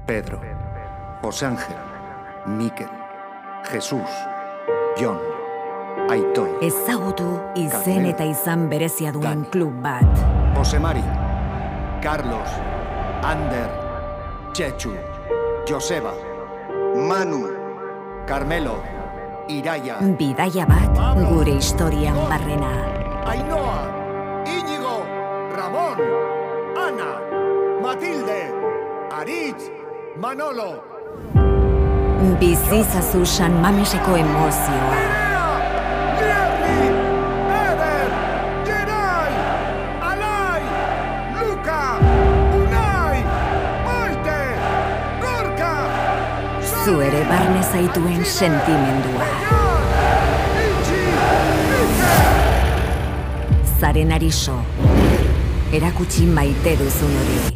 Pedro, José Ángel, Mikel, Jesús, Jon, Aitor, Ezagutu izen Carmelo, eta izan berezia duen Dani, klub bat. José Mari, Carlos, Ander, Chechu, Joseba, Manu, Carmelo, Iraia, Bidaia bat gure historian barrena. Ainhoa, Íñigo, Ramón, Ana, Matilde, Aritz, Manolo. Bizizazu San Mameseko emozioa. Mierri, Eder, Geray, Alai, Luka, Unai, Maite, Gorka, Zu ere barne zaituen sentimendua. Itxi, Iker. Zaren ariso, erakutsi maite duzun hori.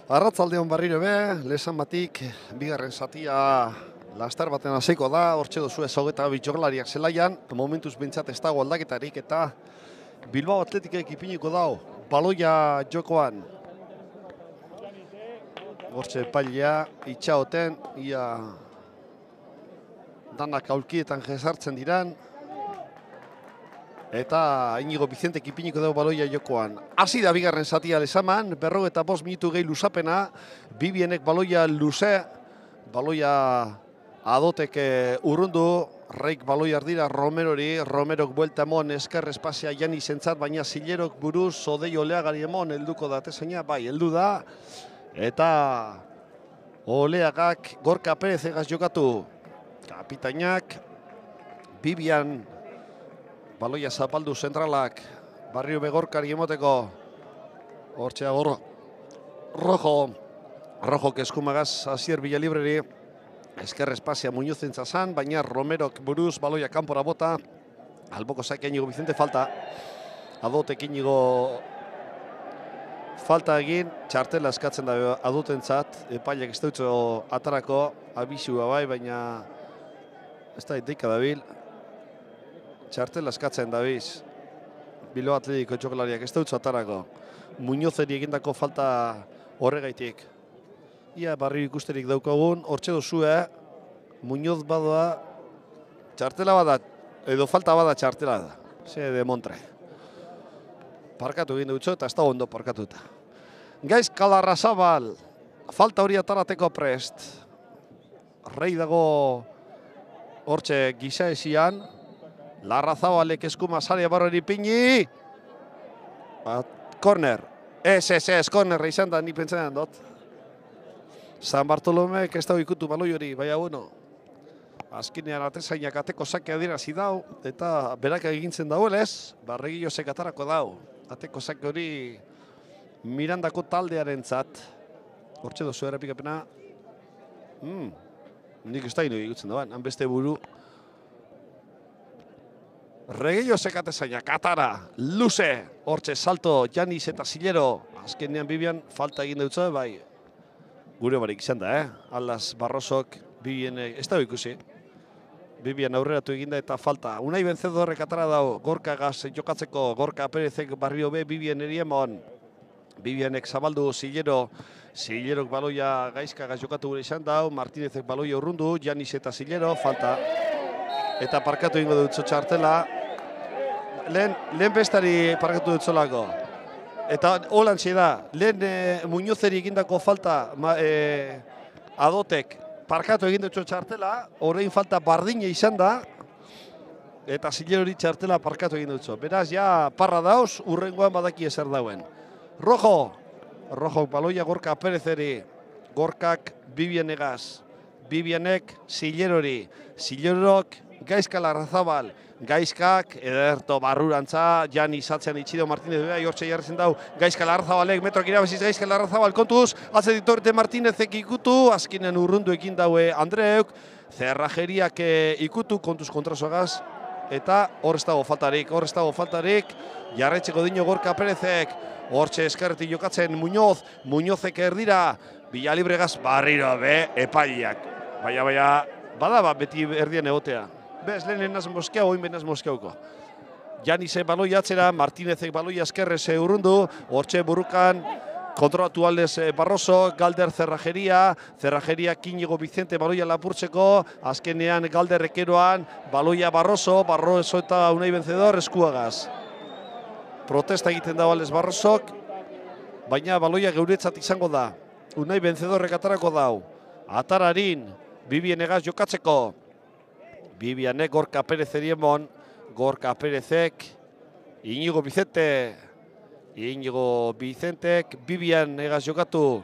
Arratzaldeon barriro be, lezan batik, bigarren zatia laster baten hasiko da, hortxe duzu ezageta bitxoglariak zelaian, momentuz bintzat ez dago aldaketarik eta Bilbao Atletikek ipiniko dau, baloia jokoan. Hortxe epailea, itxaoten, ia danak aulkietan jezartzen diran, eta Inigo Vicentek ipiniko dugu baloia jokoan. Hasi da bigarren zatia lezaman, 45 minutu gehi luzapena, Bibienek baloia luze, baloia adotek urrundu, Reik baloia ardira Romerori, Romerok buelta emon esker espazia jani zentzat, baina Zilerok buruz Zodei Oleagari emon helduko da tezaina, bai, heldu da, eta Oleagak Gorka Perez egaz jokatu, kapitainak, Bibian, baloia zapaldu zentralak, Barrio Begorkari emoteko, hortxea Rojo eskumagaz Asier Villalibreri, esker espazia Muñoz entzazan, baina Romerok buruz baloia kanpora bota, alboko sakia Inigo Vicente falta, adotek Inigo falta egin, txartela eskatzen da adotentzat, epaileak ez dutxo atarako, abisua bai, baina ez da deika dabil, txartela eskatzen dabiz, Bilbao Atletiko txokolariak ez dutxo atarako, Muñozeri egindako falta horregaitik. Ia barri ikusterik daukagun, hortxe duzue, Muñoz badoa, txartela bada, edo falta bada txartela da, ze de Montre. Parkatu egin dutxo eta ez da ondo parkatuta. Gaiz Kalarrazabal, falta hori atarateko prest. Rei dago hortxe gisa esian. Larrazabalek eskuma saria barrori pini. Korner. Ez, kornerra izan da, ni pentsatzen dut. San Bartolomek ez dago ikutu baloi hori, baina bueno. Azkinean atezainak ateko sakea dira zidau, eta berak egintzen dauelez, Regillo atarako dau. Ateko sake hori Mirandako taldearen zat. Hortxe dozu errepikapena. Nik ez da ino ikutzen dauen, han beste buru. Regillo atezainak atara, luze. Hortxe salto, Janis eta Zilero. Azkenean Bibian falta egin dutza, bai. Gure barik izan da, Alas Barrosok, Bibien, ez da ikusi. Bibian aurreratu eginda eta falta. Unai Vencedorrek atara dau, Gorka gaz jokatzeko, Gorka Perezek Barrio B, Bibien eriemon. Bibianek zabaldu Zilero, Zilerok baloia gaizka gaz jokatu gure izan dau, Martinezek baloia urrundu, Janis eta Zilero, falta. Eta parkatu egingo dut txartela. Lehen bestari parkatu dut zolako. Eta holantxe da, lehen Muñozeri egindako falta Adotek parkatu egin dut txartela, horrein falta bardine izan da, eta Zilerori txartela parkatu egin dut. Beraz, ja parra dauz, urrengoan badaki ezer dauen. Rojok baloia Gorka Perezeri, Gorkak Bibianegaz, Bibianek Zilerori, Zilerok Gaizka Larrazabal, Gaizkak ederto barrurantza, Janis atzean itxido Martinez bera, jortxe jarrezen dau, Gaizka Larrazabalek, metroak irabaziz Gaizka Larrazabal kontuz, atze ditorte Martinezek ikutu, azkinen urrundu ekin daue Andreuk, Zerrajeriak ikutu kontuz kontrasoagaz, eta hor ez dago faltarik, jarretxeko dino Gorka Perezek, hortxe eskerretik jokatzen Muñozek erdira, Villalibregaz barriro be epaileak. Baina, bada beti erdian egotea. Bez, lehen enaz moskeau, oin benaz moskeauko. Janisek baloia atzera, Martinezek baloia eskerrez urrundu, hortxe burukan, kontrolatu aldez Barroso, Galder Zerrajeria Kinigo Vicente baloia lapurtzeko, azkenean Galder ekeroan, baloia Barroso eta Unai Vencedor eskuagaz. Protesta egiten da aldez Barrosok, baina baloia geuretzat izango da. Unai Vencedorrek atarako dau. Atararin, Bibienegaz jokatzeko. Bibianek Gorka Perez eriemon, Gorka Perezek, Inigo Vicentek, Bibianegaz jokatu.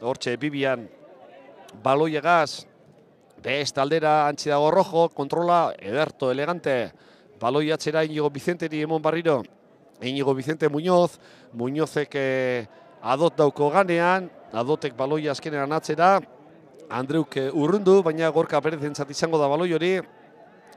Hortxe, Bibian, baloiegaz, best aldera antzi dago Rojo, kontrola, ederto, elegante. Baloi atzera Inigo Vicenteri emon barriro. Inigo Vicente Muñozek Adot dauko ganean, Adotek baloia azkenean atzera, Andreuk urrundu, baina Gorka Perezentzat izango da baloi hori,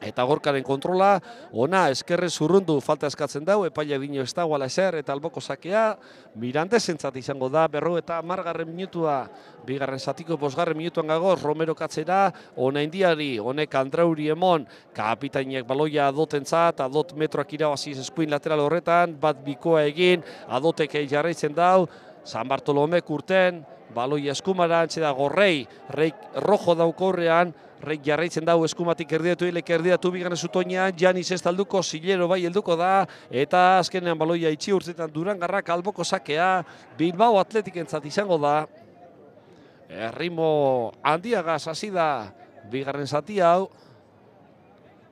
eta Gorkaren kontrola, ona eskerrez urrundu falta eskatzen dau, epaia dino ez dago ala eser, eta alboko sakea, Mirandezentzat izango da, 50. minutua, bigarren zatiko 5. minutuan gagoz, Romero katzera, Onaindiari, honek Andrauri emon, kapitainek baloia Adotentzat, Adot metroak irabaziz eskuin lateral horretan, bat bikoa egin, Adotek jarraitzen dau, San Bartolomek urten, baloia eskumara, antxe dago Rei Rojo daukorrean, Rei jarraitzen dau eskumatik erdiatu bigarren zutoinean, Janis ez talduko, Zilero bai helduko da, eta azkenean baloia itxi urtetan Durangarrak alboko sakea, Bilbao Atletikentzat izango da. Erritmo handiagaz hasi da bigarren zati hau.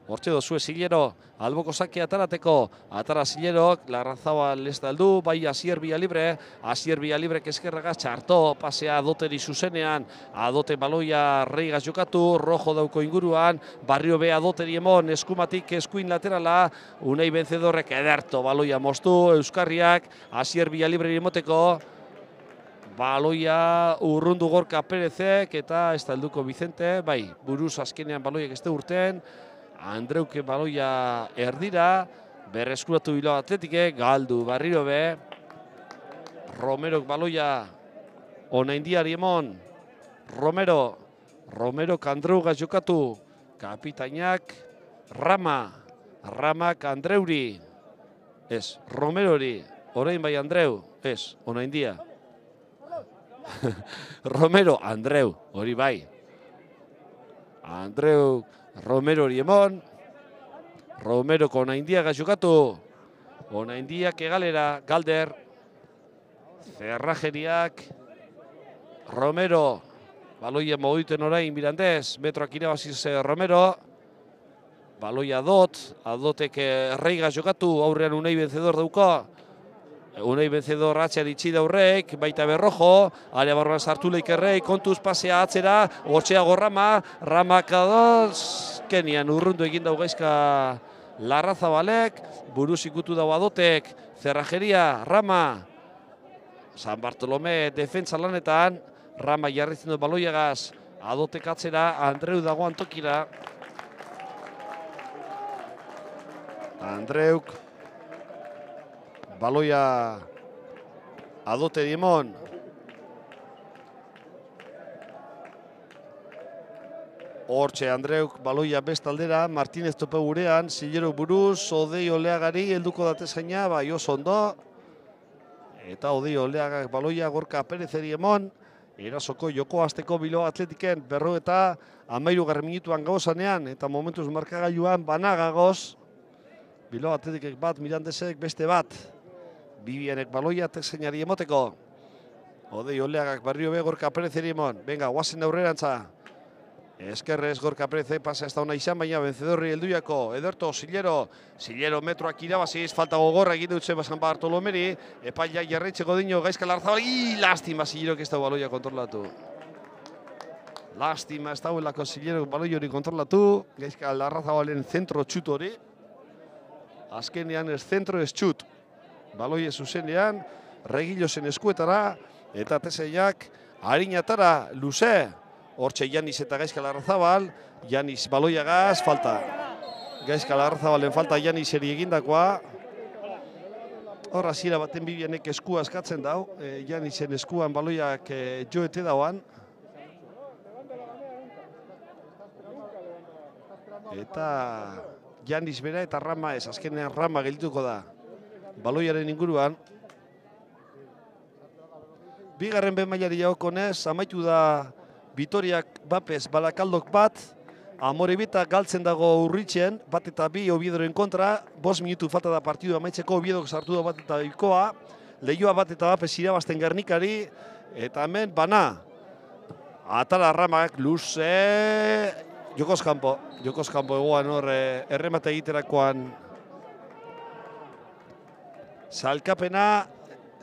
Hortxe dozue Zilero, alboko sakea atarateko, atara Zilerok, Larrazabal ez daldu, bai Asier Villalibrek eskerragaz txarto, pasea Adoteri zuzenean, Adote baloia Reigaz jokatu, Rojo dauko inguruan, Barrio B Adoteri emon, eskumatik eskuin laterala, Unai Vencedorrek ederto baloia moztu, Euskarriak, Asier Villalibreri emoteko, baloia urrundu Gorka Perezek, eta ez dalduko Vicente, bai, buruz azkenean baloiak ez du urten, Andreuke baloia erdira, berreskuratu Bilbao Atletike, galdu Barrio be, Romerok baloia Onaindiari emon, Romerok Andreugaz jokatu, kapitainak Ramak Andreuri, ez, Romerori, orain bai Andreu, ez, Onaindia. Romero, Andreu, hori bai. Andreu, Romero emon, Romeroko Onaindiagaz jokatu, Onaindiak egalera, Galder, Zerrajeriak, Romero, baloia mogiten orain Mirandés, metroak irabaziz Romero. Baloia Adotek erreiga jokatu, aurrean Unai Vencedor dauka. Unai Vencedor atzean itxi daurrek, baita Berrojo, área barruan sartu leik errei, kontuz pasea atzera, hortxeago Ramak adoz, Kenian urrundu egin dau gaizka Larrazabalek, buruz ikutu dau Adotek, Cerrajeria, Rama, San Bartolome defentsa lanetan, Rama jarritzen du baloiagaz, Adotek atzera, Andreu dagoan tokira. Andreuk, baloia Adote Diemon. Hortxe Andreuk baloia bestaldera, Martínez tope gurean, Zilero buruz, Odei Oleagari helduko datezaina, bai oso ondo. Eta Odei Oleagak baloia Gorka Perezeri emon. Erasoko joko hasteko Bilbao Atletiken 53 minutuan gauzanean, eta momentuz markagailuan banagagoz. Bilbao Atletikek bat, Mirandesek beste bat. Bibianek baloia tezainari emoteko. Odei Oleagak barrio be Gorka Perezeri emon. Venga, guazen aurrerantza. Eskerrez Gorka Perezek pasa ez da una izan, baina Vencedorri helduiako. Ederto, Zilero metroak irabaziz, falta gogorra egin dut San Bartolomeri. Epaila jarraitzeko dino, Gaizka Larrazabal, lastima Zillerok ez da baloia kontrolatu. Lastima ez dauelako Zillerok baloi hori kontrolatu. Gaizka Larrazabalen zentro txut hori. Azkenean ez zentro ez txut. Baloie zuzenean, Regilosen eskuetara, eta teseiak harinatara, luze. Hortxe Janis eta Gaizka Larrazabal, Janis baloiagaz, falta. Gaizka Larrazabalen falta Janiseri egindakoa. Hor hasiera baten Bibianek eskua eskatzen dau, Janisen eskuan baloiak joete dauan. Eta Janis bera eta Rama ez, azkenean Rama geldituko da. Baloiaren inguruan. Bigarren ben mailari jaokonez, amaitu da Vitoriak Bapez Balakaldok bat, Amorebita galtzen dago Urritzen, bat eta bi Oviedoren kontra, 5 minutu falta da partidu amaitzeko, Oviedok sartu da bat eta bikoa, Leioa bat eta Bapez irabazten Gernikari, eta hemen bana. Atara Ramak luze, Jokoz kanpo egoan hor erremate egiterakoan. Zalkapena,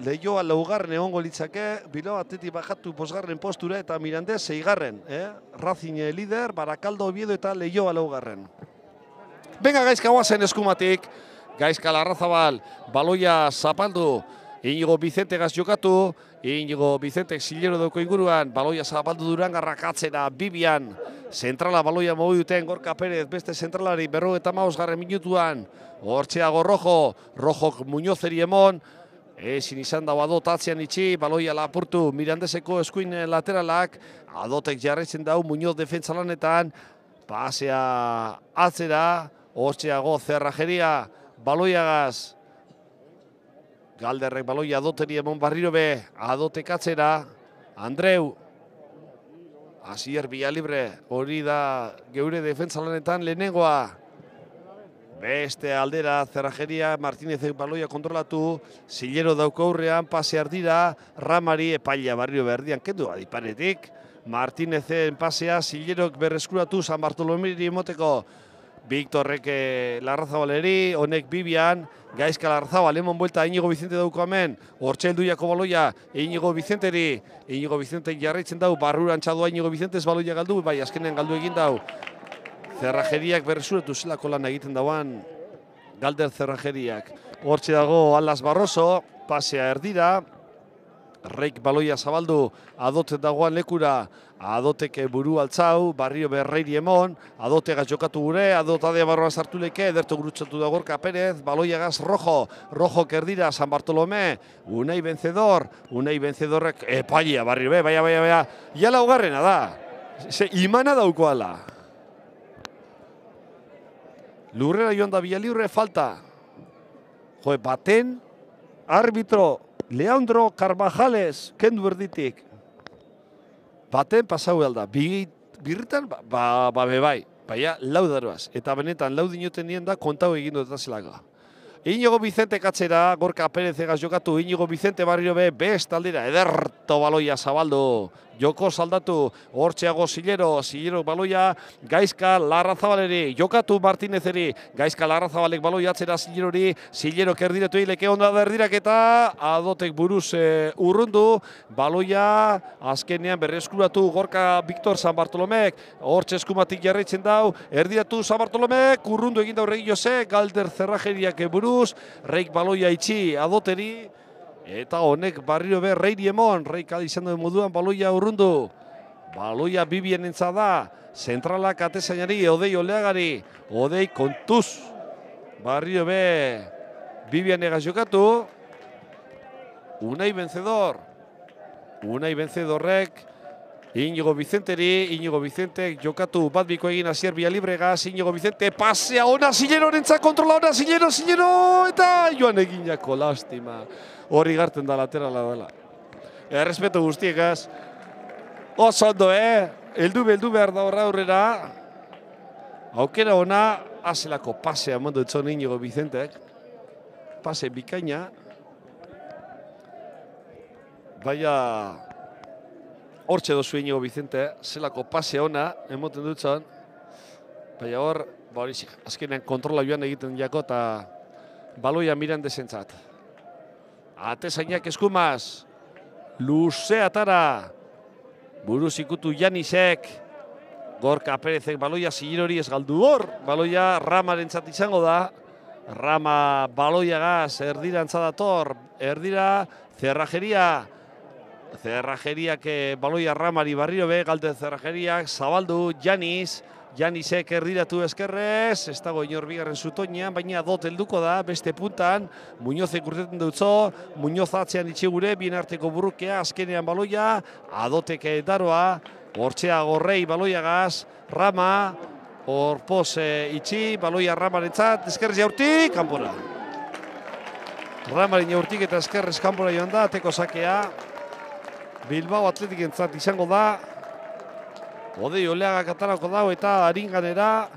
Leioa laugarren egongo litzake, Bilbao Athletic bajatu 5. postura eta Mirandés 6. Racing lider, Barakaldo, Oviedo eta Leioa laugarren. Venga Gaizka guazen eskumatik, Gaizka Larrazabal, baloia zapaldu, Inigo Vicente gaz jokatu, Inigo Vicente Zilero dauko inguruan, baloia zapaldu Durangarrak atzera, Bibian, zentrala baloia mogu duten Gorka Perez, beste zentralari 55. minutuan, hortxeago Rojok Muñozeri emon, ezin izan dago Adot atzean itxi, baloia lapurtu Mirandeseko eskuin lateralak, Adotek jarraitzen dau Muñoz defentsa lanetan, pasea atzera, hortxeago Cerrajeria, baloiagaz, Galderrek baloia Adoteri emon barriro be, Adotek atzera, Andreu, Asier Villalibre, hori da geure defentsa lanetan lehenengoa. Beste aldera, Cerrajeria, Martínez baloia kontrolatu, Zilero dauko aurrean, pasear dira, Ramari epaila barrio berdian, kendu adiparetik. Martínezen pasea, Zilerok berreskuratu, San Bartolomeri emoteko, Victorrek Larrazabaleri, honek Bibian, Gaizka Larrazabal, emon buelta, Inigo Vicente dauko hemen, hortxe helduiako baloia, Inigo Vicenteri, Inigo Vicente jarraitzen dau, barruran txadua Inigo Vicentez baloia galdu, bai, azkenean galdu egin dau. Cerrajeriak berresuratu zelako lan egiten dauan, Galder Cerrajeriak. Hortxe dago Alas Barroso, pasea erdira, Reik baloia zabaldu, Adote dagoan lekura, Adotek buru altzau, barrio berreiri emon, Adote gaz jokatu gure, Adot adea barroan sartu leke, ederto gurutzatu da Gorka Perez, baloia gaz Rojo kerdira, San Bartolome, Unai Vencedorrek, epaia barrio be, baia, jala hogarrena da, imana daukoala. Lurrera joan da Villalibre, falta. Jo, baten, arbitro, Leandro Carvajales, kendu erditik. Baten pasau alda, birritan, bai, baina laudaroaz. Eta benetan, laudinoten nien da, kontau egin dut zelaka. Inigo Vicente katzera, Gorka Perez egaz jokatu, Inigo Vicente barrio be, best aldera, ederto baloia zabaldu, joko saldatu, hortxeago Zilero baloia, Gaizka Larrazabaleri, jokatu Martinezeri, Gaizka Larrazabalek baloia atzera Zilerori, Zilerok erdiretu hileke onda da erdiraketa, Adotek buruz urrundu, baloia azkenean berreskuratu Gorka Victor San Bartolomek, hortxe eskumatik jarraitzen dau, erdiratu San Bartolomek, urrundu egin daurregi Jose, Galder Zerrajeriak buruz, Reik baloia itxi Adoteri, eta honek barriro be Reiri emon, Reik izan duen moduan baloia urrundu. Baloia Bibien entza da, zentralak atezainari, Odei Oleagari, Odei kontuz. Barriro be Bibien egaz jokatu. Unai Vencedorrek, Iñigo Vicentek jokatu bat biko egin Asier Bialibregaz, Iñigo Vicente pasea ona Zilerorentzat kontrola ona Zilero, eta joan eginako lastima. Hori garten da laterala dela. Errespetu guztiekaz. Oso ondo, Eldu behar da horra aurrera. Aukera ona, azelako pasea mondo etzon Iñigo Vicentek. Pase bikaina. Baina, hortxe dozu Iñigo Vicente, zelako pase ona, emoten dutzen. Baina hor, azkenean kontrola joan egiten jako eta baloia Mirandesentzat. Atezainak eskumaz, luze atara, buruz ikutu Janisek, Gorka Perezek baloia Zilerori ez galdu hor, baloia Ramarentzat izango da, Rama baloiagaz erdira dator, erdira Zerrajeriak baloia Ramari barriro be, Galde Zerrajeriak, zabaldu Janisek erdiratu eskerrez, ez dago inor bigarren zutoinean, baina Adot helduko da, beste puntan, Muñozek urteten dutzo, Muñoz atzean itxegure, bien arteko burrukea, azkenean baloia, Adotek daroa, hortxeago Rei baloiagaz, Rama, horpoz itxi, baloia Ramarentzat, eskerrez jaurtik, kanpora. Ramaren jaurtik eta eskerrez kanpora joan da, teko sakea, Bilbao Atletikentzat izango da, Odei Oleagak atarako dau eta Aringanera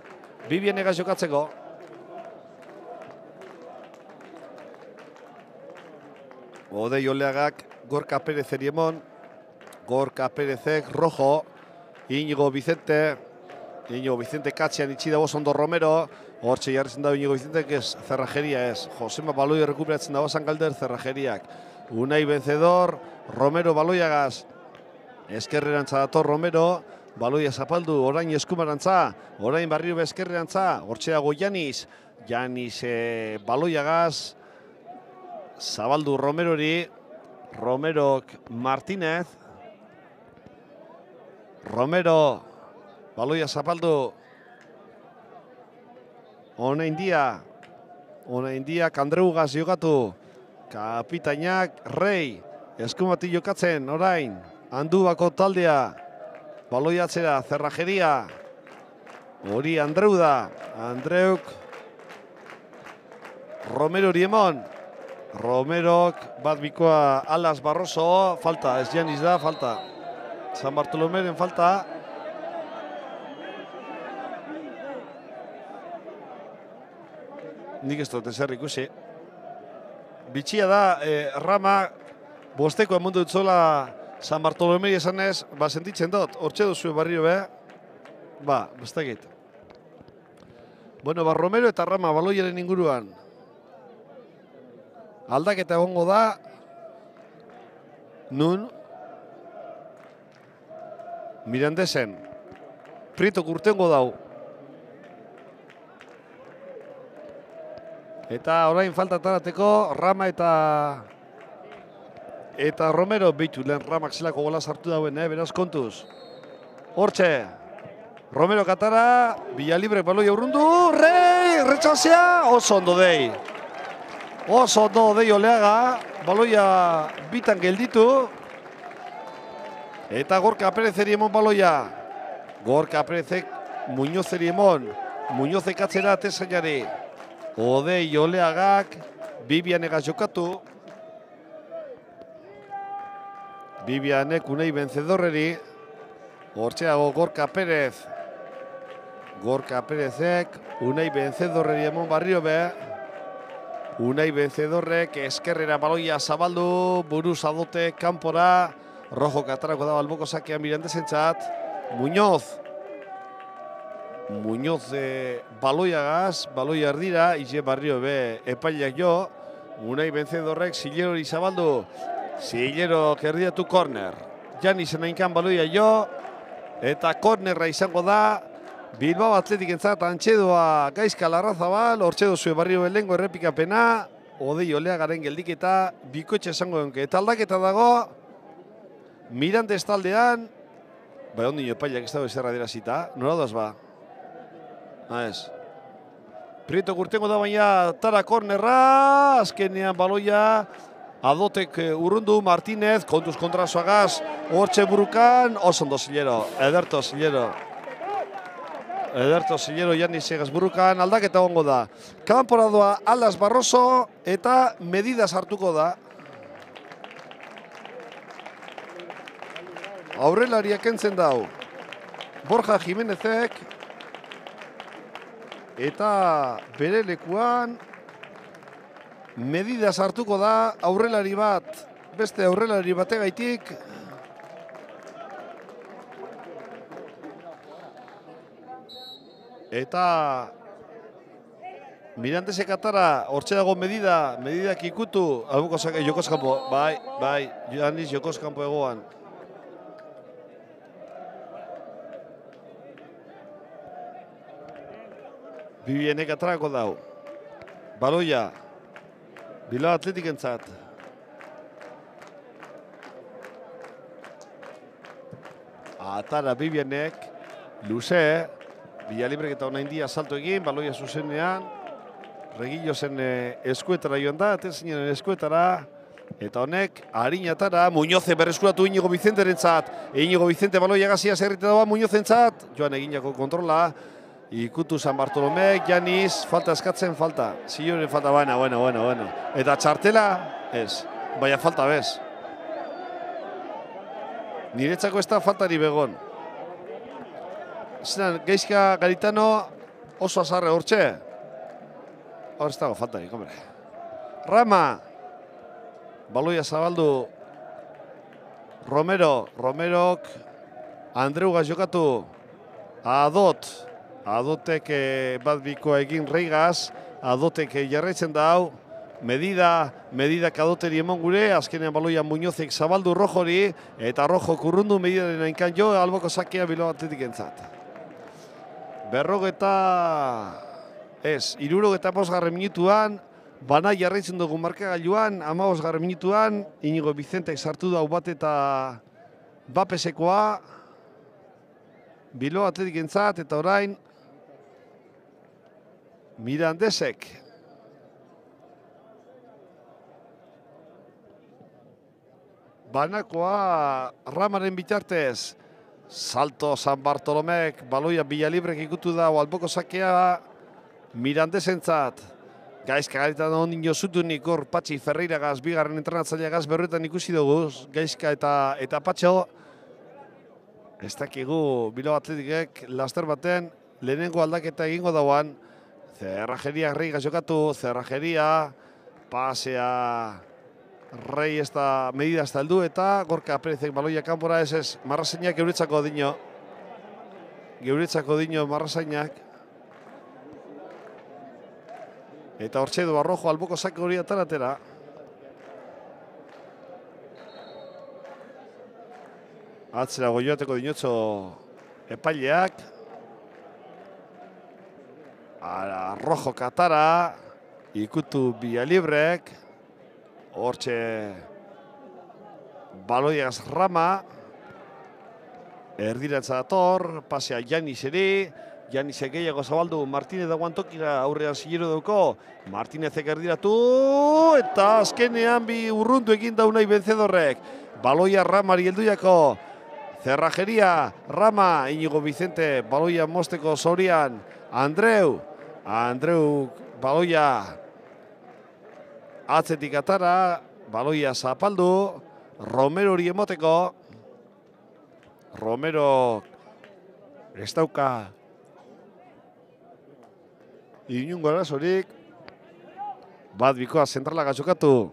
Bibien egaz jokatzeko. Odei Oleagak Gorka Perezeri emon, Gorka Perezek rojo, Iñigo Vicente katxean itxi dago ondo Romero, hortxe jarretzen dago Iñigo Vicente, ez Zerrajeria ez, Josema baloia rekuperatzen dago San Galder Zerrajeriak. Unai Vencedor, Romero baloiagaz, eskerrerantza dator Romero, baloia zapaldu, orain eskumarantza, orain barrio eskerrerantza, hortxeago Janis baloiagaz, zabaldu Romerori, Romerok Martinez, Romero, baloia zapaldu, Onain diak Andreugaz jokatu, kapitainak Rei, eskumatik jokatzen, orain, Andubako taldea, baloia atzera, Zerrajeria, hori Andreu da, Andreuk, Romerori emon, Romerok bat bikoa Alas Barroso, falta, ez Janis da, falta, San Bartolomeren falta, nik ez dut ezer ikusi. Bitxia da, Rama, bosteko emundu dutzola San Bartolomei esanez, sentitzen dut, hortxe duzu barrio be, bestakit. Bueno, Romero eta Rama baloiaren inguruan. Aldaketa egongo da, nun, Mirandesen, Prietok urtengo dau. Eta orain falta tarateko Rama eta Romero bitu lehen Ramak zelako gola sartu dauen, beraz kontuz. Hortxe, Romero katara, Villalibre baloia urrundu, Rei, retxasea, oso ondo dei. Oso ondo dei Oleaga, baloia bitan gelditu. Eta Gorka Perezeri emon baloia. Gorka Perezek Muñozeri emon, Muñozek atzera atezainari. Odei Oleagak, Bibian egaz jokatu. Bibianek Unai Vencedorreri. Hortxeago Gorka Perez. Gorka Perezek, Unai Vencedorreri emon barrio be. Unai Vencedorrek eskerrera baloia zabaldu, buruz Adote kanpora. Rojo katarako da alboko sakea Mirandesentzat. Muñoz. Muñoz baloiagaz, baloia erdira, Ize Barrio be epaileak jo. Unai vencedorrek Zillerori zabaldu. Zillero erdidatu korner. Janis enainkan baloia jo. Eta kornerra izango da. Bilbao Atletikentzat Antxedoa Gaizka Larrazabal. Hortxe dozue Barrio belengo errepikapena. Odei Oleagaren geldiketa. Bikoetxe esango donke. Eta aldaketa dago. Mirandes taldean. Bai, ondino epaileak ez dago ezerra dira zita. Nora doaz ba? Ez. Prieto Gurtengo da baina tara kornerra. Azkenean baloia. Adotek urrundu, Martínez, kontuz kontrasoagaz, hortxe burukan, osondo Zillero, Ederto Zillero. Ederto Zillero, Janis egaz burukan, aldaketa gongo da. Kanpora doa Alas Barroso eta Medidas hartuko da. Aurrelariak entzen dau. Borja Jimenezek. Eta bere lekuan Medidas hartuko da, aurrelari bat, beste aurrelari bategaitik. Eta Mirandesek atara, hortxe dago Medidak ikutu, albuko zake, jokoz kanpo, bai, Janis jokoz kanpo egoan. Bibienek atarako dau. Baloia. Bilbao Atletikentzat. Atara Bibienek, luze, Villalibrek eta onaindia salto egin, baloia zuzenean, Regillo zen eskuetara joan da, Aterzinen eskuetara, eta honek, harinatara, Muñoze berreskuratu Inigo Vicenterentzat, Inigo Vicente baloia gazia zerrite dagoa Muñozentzat, joan eginako kontrola, ikutu San Bartolomek, Janis, falta eskatzen, falta. Zilloren falta, bueno. Eta txartela, ez. Baina falta bez. Niretzako ez da faltari begon. Zeran, Gaizka Garitano oso azarre hortxe. Hor ez dago faltari, hombre. Rama. Baloia zabaldu. Romerok. Andreu gaz jokatu. Adotek bat bikoa egin Reigaz, Adotek jarraitzen da hau, Medidak Adoteri emon gure, azkenean baloia Muñozek zabaldu Rojori, eta Rojo kurrundu Medidaren ainkan jo, alboko sakea Bilbao Atletikentzat. 65 minutuan, bana jarraitzen dugu markagailuan, 15 minutuan, Inigo Vicentek sartu da bat eta bapesekoa, Bilbao Atletikentzat, eta orain, Mirandesek. Banakoa Ramaren bitartez. Salto San Bartolomek, baloia Villalibrek ikutu da, alboko sakea Mirandesentzat. Gaizka Garitan ondino zutunik hor Patxi Ferreiragaz, bigarren entrenatzaileagaz berretan ikusi dugu. Gaizka eta Patxo. Ez dakigu Bilbao Atletikek laster baten lehenengo aldaketa egingo dauan. Zerrajeria Reigaz jokatu, Zerrajeria, pasea Rei ez da Medida ez da heldu eta Gorka Perezek baloia kanpora ez marrazainak geuretzako dino. Marrazainak. Eta hortxe du Arrojo alboko sake hori ataratera. Atzera goioateko dinotxo epaileak. Rojo katara, ikutu Villalibrek, hortxe baloiaz Rama, erdirantza dator, pasea Janiseri, Janisek gehiago zabaldu, Martínez dagoan tokira aurrean Zillero dauko, Martínezek erdiratu, eta azkenean bi urrundu egin daunai vencedorrek, baloia Ramari helduiako, Zerrajeria, Rama, Inigo Vicente, baloia mosteko zorian, Andreu baloia atzetik atara, baloia zapaldu, Romero hori emoteko. Romero ez dauka inungo arazorik. Bat bikoa zentralaga jokatu.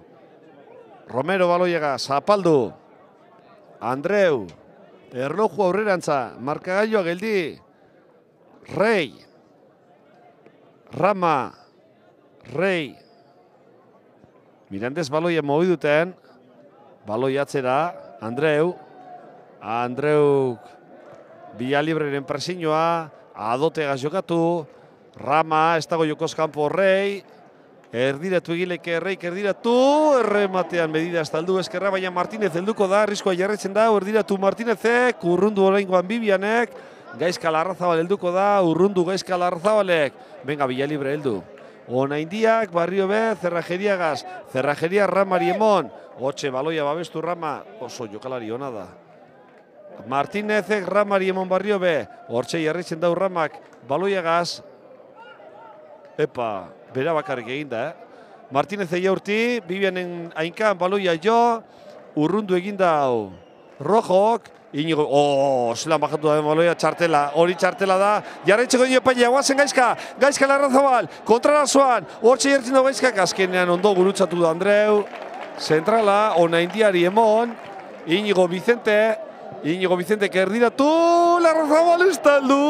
Romero baloiaga zapaldu. Andreu, erloju aurrerantza, markagailua geldi. Rei, Rama, Rei. Mirandez baloia mobi duten, baloi atzera, Andreu. Andreu Villalibreren presiñoa, Adotegaz jokatu, Rama, ez dago jokoz kanpo Rei. Erdiratu egileke Reik erdiratu, errematean medida estaldu eskerra, baina Martinez helduko da, arriskoa jarretzen da, erdiratu Martinezek, urrundu oraingoan Bibianek, Gaizka Larrazabal helduko da, urrundu Gaizka Larrazabalek, venga Villalibre heldu. Onaindiak, Barrio B, Cerrajeriagaz, Cerrajeria Ramari emon, hotxe baloia babestu Rama, oso jokalari ona da. Martinezek Ramari emon Barrio B, hortxe jarretzen da Ramak, baloiagaz, epa, bera bakarrik eginda, Martinez egiaurti, Bibianen hainkan baloia jo, urrundu eginda hau. Rojok, Inigo, zelan bajatu da baloia, txartela, hori txartela da, jarraitzeko dio paila, guazen Gaizka, Gaizka Larrazabal, kontrarazoan, hortxe jartzen da Gaizkak, azkenean ondo gurutzatu da Andreu, zentrala, Onaindiari emon, Inigo Vicente erdiratu, Larrazabal estaldu!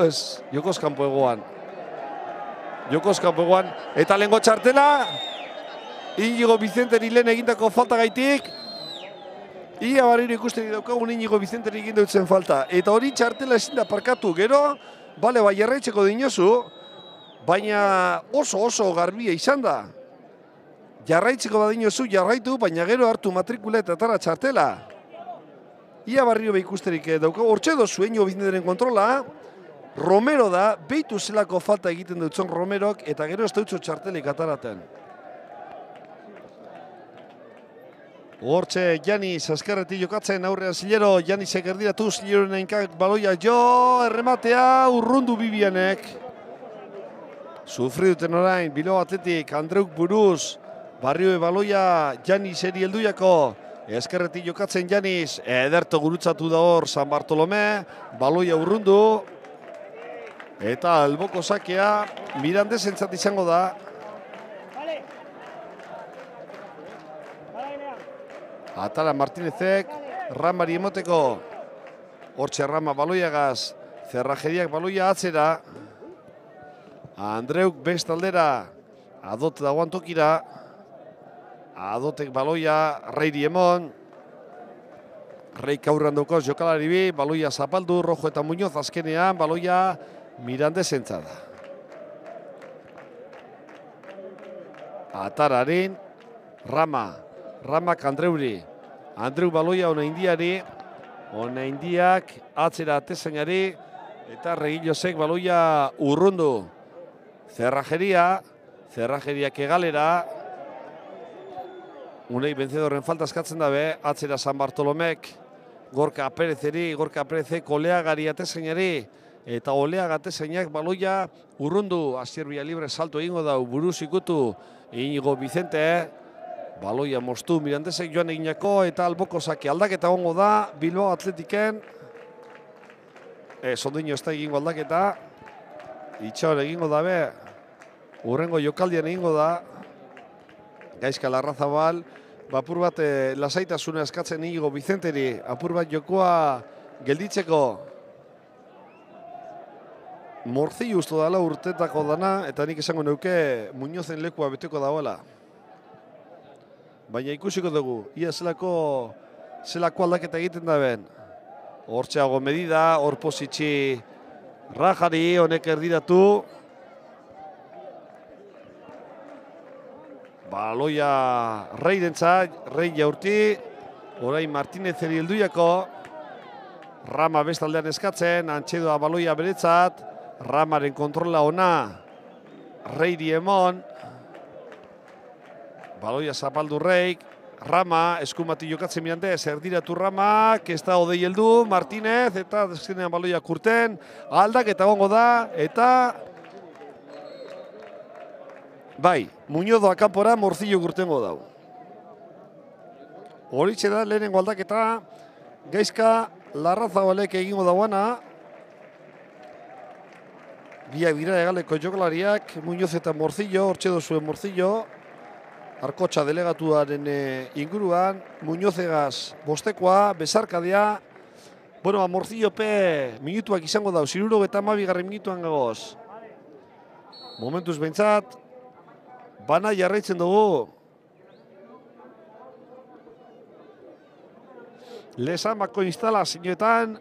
Ez, jokoz kanpo egoan, eta lehengo txartela, Inigo Vicenteri lehen egindako falta gaitik, ia barriro ikusten daukagun Inigo Vicenteri egin dutzen falta. Eta hori txartela ezin da parkatu, gero, bale, bai jarraitzeko dinozu, baina oso garbia izan da. Jarraitzeko badinozu, jarraitu, baina gero hartu matrikula eta tara txartela. Ia barriro ikusterik daukagu, hortxe dozu Inigo Vicenteren kontrola, Romero da, behitu zelako falta egiten dutzen Romerok, eta gero ez dutzu txartelik ataraten. Hortxe Janis azkarretik jokatzen aurrean Zilero, Janisek erdiratu, Zileroren einkak baloia jo, errematea urrundu Bibianek. Sufri duten orain, Bilbao Atletik, Andreuk buruz, Barrio baloia Janiseri helduiako, ezkerretik jokatzen Janis, ederto gurutzatu da hor San Bartolome, baloia urrundu, eta alboko sakea Mirandezentzat izango da. Atala Martinezek, Ramari emoteko, hortxe Rama baloiagaz, Cerrajeriak baloia atzera, Andreuk bestaldera, Adot dagoan tokira, Adotek baloia, Reiri emon, Reik aurran daukoz jokalari bi, baloia zapaldu, Rojo eta Muñoz azkenean, baloia Mirandezentza da. Atararen, Ramak Andreuri, Andreu baloia Onaindiari, Onaindiak atzera atezainari, eta Regillosek baloia urrundu. Cerrajeriak egalera, unei benzedorren falta eskatzen dabe, atzera San Bartolomek, Gorka Perezek Oleagari atezainari, eta Oleaga atezainak baloia urrundu. Asier Villalibre salto egingo dau, buruz ikutu, Inigo Vicente, baloia moztu Mirandezek joan eginako, eta alboko sake aldaketa ongo da, Bilbao Atletiken. Ondino ez da egingo aldaketa, itxaur egingo dabe, urrengo jokaldian egingo da, Gaizka Larrazabal, apur bat lasaitasuna eskatzen Inigo Vicenteri, apur bat jokoa gelditzeko. Morzillo usto dala urtetako dana, eta nik esango neuke Muñozen lekua beteko dagoela. Baina ikusiko dugu, ia zelako aldaketa egiten da ben. Hortxeago medida, hor positxi Rajari, honek erdiratu. Baloia Rei dentzat, Rei jaurti, orain Martinezeri helduiako. Rama bestaldean eskatzen, Antxedoa baloia beretzat, Ramaren kontrola ona, Reiri emon. Baloia zapaldu Reik, Rama, eskumati jokatzen Mirandez, erdiratu Ramak, ez da odei heldu, Martinez, eta deskenean baloia kurten, aldak eta gongo da, eta... Bai, Muñodoa kanpora Morzillo kurtengo dau. Horitxe da lehenengo aldaketa, Gaizka Larrazabalek egingo dauana, biak dira egaleko jokalariak, Muñoz eta Morzillo, hortxe dozuen Morzillo. Arkotxa delegatuaren inguruan, Muñozegaz bostekoa, bezarkadea. Bueno, Morcillope minutuak izango dau, 72. minutuan gagoz. Momentuz behintzat, bana jarraitzen dugu. Lezamako instalazioetan,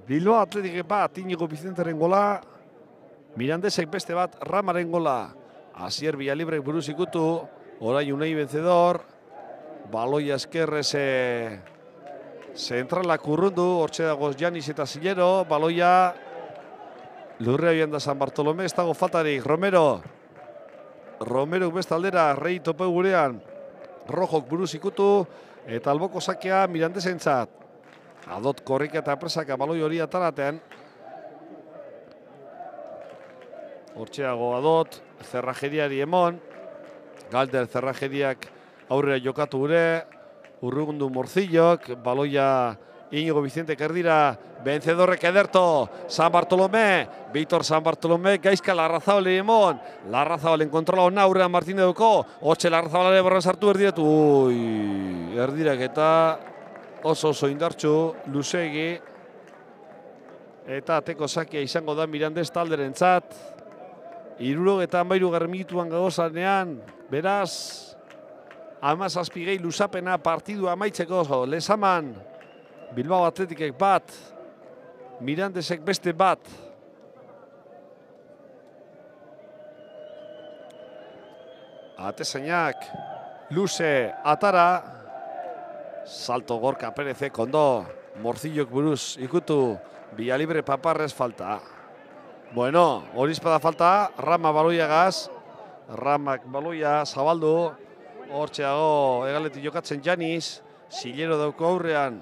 Bilbao Athletic bat, Iñigo Vicenteren gola, Mirandesek beste bat, Ramaren gola. Asier Villalibrek buruz ikutu, orain Unai vencedor, baloia eskerrez zentralak urrundu, hortxe dagoz Janis eta Zilero, baloia lurrea joan da San Bartolomé, ez dago faltarik, Romero beste aldera, Rei tope gurean, Rojok buruz ikutu, eta alboko sakea Mirandesentzat. Adot korrika eta presaka baloi hori ataraten. Hortxeago Adot, Zerrajeriari emon, Galder Zerrajeriak aurrera jokatu gure, urrugundu Morcillok, baloia Iñigo Vicente erdira, vencedorrek ederto, San Bartolomé, Víctor San Bartolomé, gaizka Larrazabale emon, Larrazabalen kontrola hona aurrean Martínez duko, hotxe Larrazabalare barran sartu erdiretu, erdirak eta oso indartxu, luzegi, eta ateko sakia izango da Mirandés talderentzat. 73. minutuan gagozanean, beraz, 17 gehi luzapena partidu amaitzeko Lezaman, Bilbao Athleticek bat, Mirandesek beste bat. Atezainak, luze, atara, salto Gorka Perezek ondo, Morcillok buruz ikutu, Villalibre Paparrez falta. Bueno, hori espada falta, Rama baloiagaz, Ramak baloia zabaldu, hortxeago egaletik jokatzen Janis, Zilero dauko aurrean,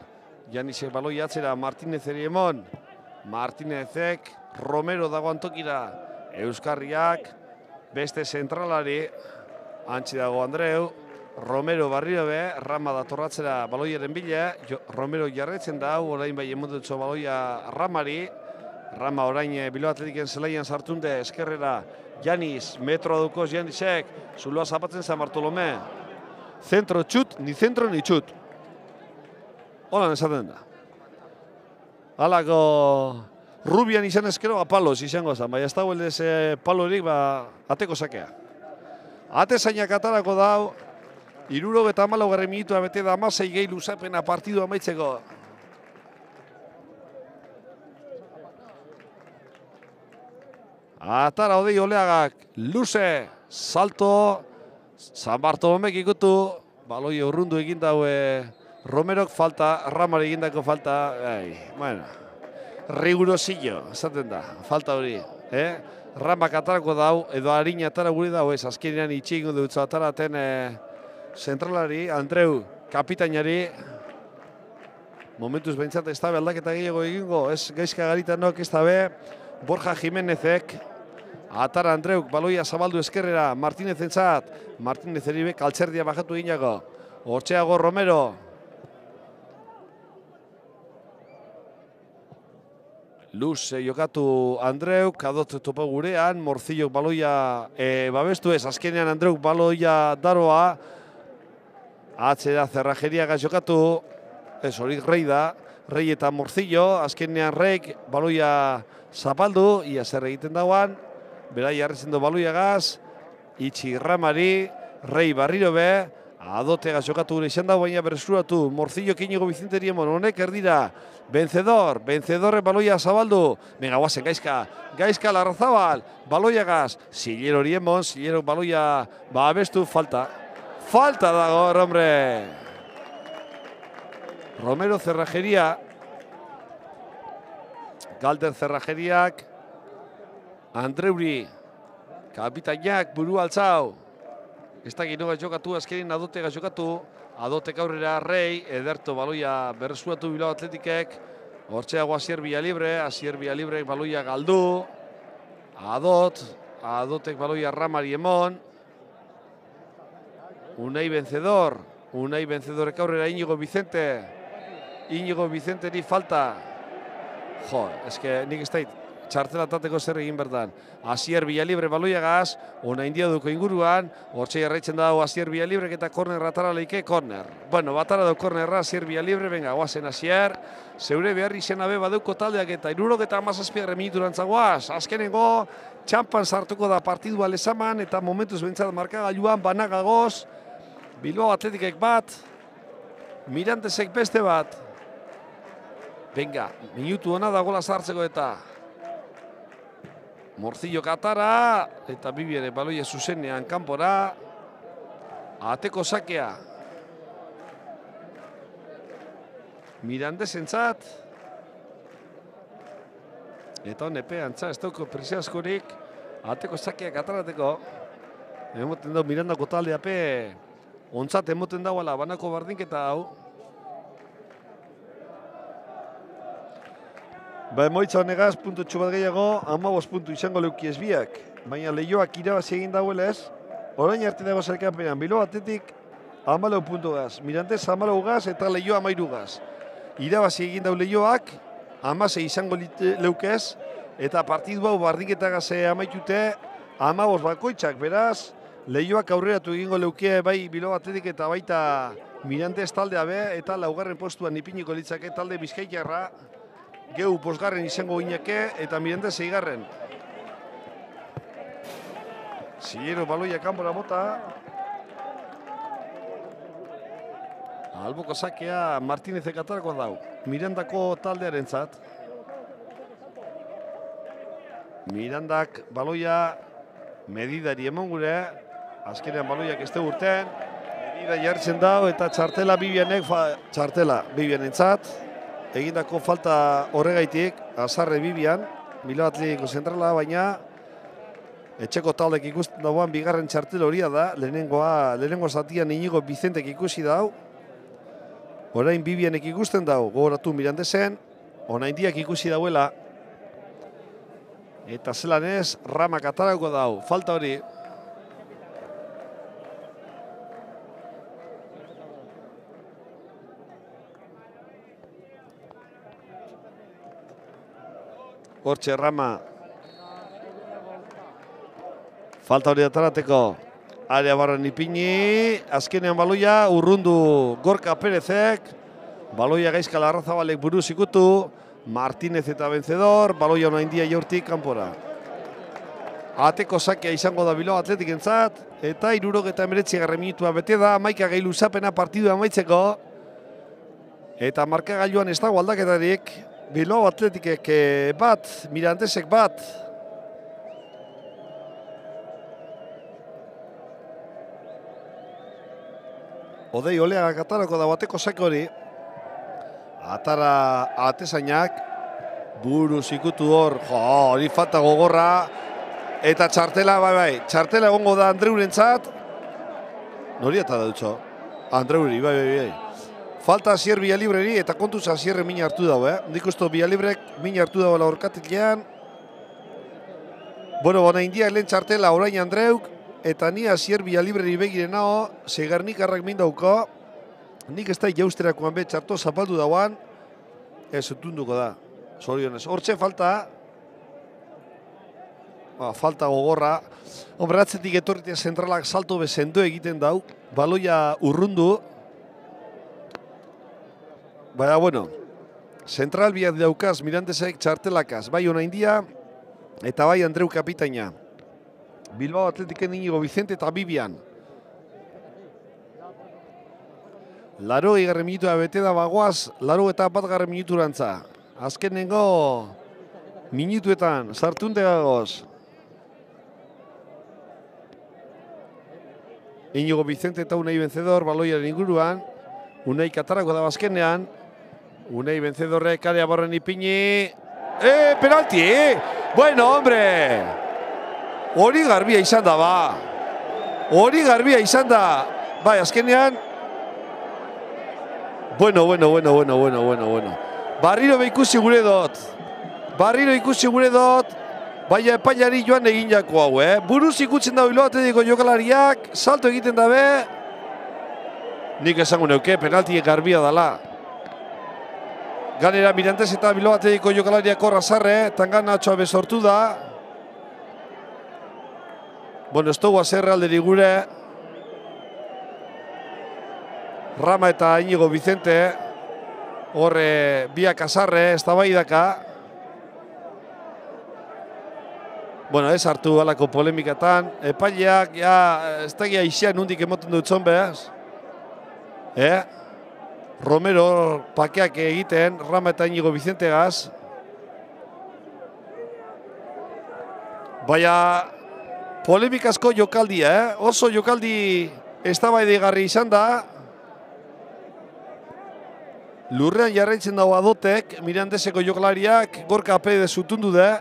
Janisek baloia atzera Martínezeri emon, Martínezek, Romero dago antokira, Euskarriak, beste zentralari, antzi dago Andreu, Romero barrio be, Rama datorratzera baloiaren bila, Romero jarretzen da, orain bai emondutzo baloia Ramari, Rama orain Bilbao Athleticen zelaian sartunde eskerrera Janis, metro dukoz Janisek, zuloa zapatzen San Bartolomé. Zentro txut, ni zentro ni txut. Holan esaten da. Halako Rubian izan ezkero palos izango zen, baina ez dago eldez palorik ateko sakea. Atezainak atarako dau, 74. minutua bete da 16 gehi luzapena partidu amaitzeko. Atara Odei Oleagak, luze, salto, San Bartolomek ikutu, baloi urrundu egin daue Romerok falta, Ramari egindako falta, bueno, rigurosillo, esaten da, falta hori, Ramak atarako dau, edo harina atara gure dau ez, azkenean itxingo dutzu ataraten zentralari, Andreu, kapitainari, momentuz behintzat ez dabe aldaketa gehiago egingo, ez gaizka garitanok ez dabe, Borja Jimenezek, atara Andreuk, baloia zabaldu eskerrera, Martínez entzat, Martínez eribek altzerdia bajatu eginako, hortxeago Romero. Luz jokatu Andreuk, Adot topo gurean, Morcillok baloia babestu ez, azkenean Andreuk baloia daroa, atzera Zerrajeriagaz jokatu, ez hori Rei da, Rei eta Morcillo, azkenean Reik baloia zapaldu, ia zer egiten dauan, berai jarretzen du baloiagaz, itxi Ramari, Rei barriro be, Adotegaz jokatu gure izan dago, baina berezuratu, Morcillok Iñigo Vicenteri emon, honek erdira, vencedorre baloia zabaldu, venga, guazen, gaizka Larrazabal, baloiagaz, Zilero hori emon, Zilero baloia babestu, falta dago, hombre. Romero Zerrajeria, Galder Zerrajeriak, Andreuri, kapitainak buru altzau, ez da ginoa jokatu, azkenin Adotega jokatu, Adotek aurrera Rei, ederto baloia berresuatu Bilbao Athleticek, hortxeago Asier Villalibre baloia galdu, Adotek baloia Ramari emon, Unai vencedorek aurrera Iñigo Vicenteri falta. Jo, eske nik ez dait txartela tateko zer egin berdan. Asier Villalibre baloiagaz, ona india duko inguruan, hortxe jarraitzen dago Asier Villalibre eta korner atara leike, korner. Bueno, batara dau kornerra Asier Villalibre, venga, guazen Asier, zeure behar izena be badeuko taldeak eta 77 minuturantza guaz, azkenengo txampan sartuko da partidua lezaman eta momentuz bentsat markagailuan banagagoz, Bilbao Atletikek bat, Mirandesek beste bat. Venga, minutu hona da gola sartzeko eta Morcillo katara eta Bibiere baloia zuzenean kanpora. Ateko sakea. Mirandesentzat. Eta honepe antza ez dauko presiaskorik. Ateko sakea katarateko. Emoten dau Mirandako taldeape. Ontzat emoten dauala banako bardinketa hau. Ba, emoitza honegaz, puntotxo bat gehiago, 15 puntu izango leukiez biak. Baina Leioak irabazi egin dauelez, orain arte dago zerkapean, Bilbao Atletik 14 puntu gaz, Mirandes 14 gaz eta Leio 13 gaz. Irabazi egin dau Leioak, 16 izango leukez, eta partidu hau bardinketagaz amaitute 15 bakoitzak, beraz, Leioak aurreratu egingo leuke bai Bilbao Atletik eta baita Mirandes taldea be, eta laugarren postuan ipiniko litzake talde Bizkaitarra, Geu posgarren izango gineke eta Mirandes 6garren. Sillero baloia kanpora bota. Alboko sakea Martinezek atarako dau. Mirandako taldearentzat. Mirandak baloia medidari emon gure. Azkenean baloiak ez du urten. Medida jartzen dau eta txartela Bibianentzat. Egindako falta horregaitik, azarre Bibian, Bilbao Atletiko zentrala, baina etxeko taldek ikusten dauan bigarren txartel horia da, lehenengo zatian Inigo Bizentek ikusi dau, orain Bibianek ikusten dau, gogoratu Mirandesen, onaindiak ikusi dauela, eta zelanez, Ramak atarako dau, falta hori. Hortxe Rama. Falta hori atarateko. Area barren ipini. Azkenean baloia urrundu Gorka Perezek. Baloia gaizka Larrazabalek buruz ikutu. Martinez eta vencedor. Baloia ona india jaurtik kanpora. Ateko sakea izango da Bilbao Atletikentzat. Eta 79 minutua bete da. Amaika gehi luzapena partidua amaitzeko. Eta markagailuan ez dago aldaketarik. Bilbao Atletikek bat, Mirandesek bat. Odei Oleagak atarako da bateko sake hori. Atara atezainak. Buruz ikutu hor, hori falta gogorra. Eta txartela, bai, txartela egongo da Andreurentzat. Nori eta da dutxo? Andreuri, bai. Falta Asier Villalibreri eta kontuz Asierre mina hartu dago, Nik usto Villalibrek mina hartu dago laurkatikean. Bueno, bona indiak lehen txartela orain Andreuk, eta ni Asier Villalibreri begiren hau, Segarnikarrak min dauko. Nik ez da jausterakoan be txarto zapaldu dauan, ez utunduko da, zorionez. Hortxe falta, falta gogorra. Hombre, atzetik etorritea zentralak salto bezendo egiten dau, baloia urrundu. Baina, bueno, zentral biak daukaz Mirandesek txartelakaz, bai ona india eta bai Andreu kapitaina. Bilbao Atletiken Inigo Bizente eta Bibian. 80 minutua bete da bagoaz, 81 minuturantza. Azkenengo minutuetan, sartunde gagoz. Inigo Bizente eta Unai vencedor, baloiaren inguruan. Unai katarako da bazkenean. Unai vencedorrek area borren ipini. Penalti, Bueno, hombre! Hori garbia izan da, ba. Hori garbia izan da. Bai, azkenean. Bueno. Barriro ikusi gure dut. Baina epailari joan egin jako hau, Buruz ikutzen da Bilbao Atletiko jokalariak, salto egiten dabe. Nik esango neuke, penalti garbia dala. Ganera Mirandes eta Bilbao Athleticeko jokalariak horra zarre, Tangana atxoa sortu da. Bueno, ez dugu azerre alderi gure. Rama eta Iñigo Vicente. Horre biak azarre, ez da bai daka. Bueno, ez hartu alako polemikatan. Epaileak, ez da gira ixian nundik emoten dut zon behaz. Romero pakeak egiten, Rama eta Iñigo Vicente gaz. Baina polemikazko jokaldia, oso jokaldi eztabaidagarri izan da. Lurrean jarraitzen dago Adotek, Mirandeseko jokalariak, Gorka Pérez zutundu da.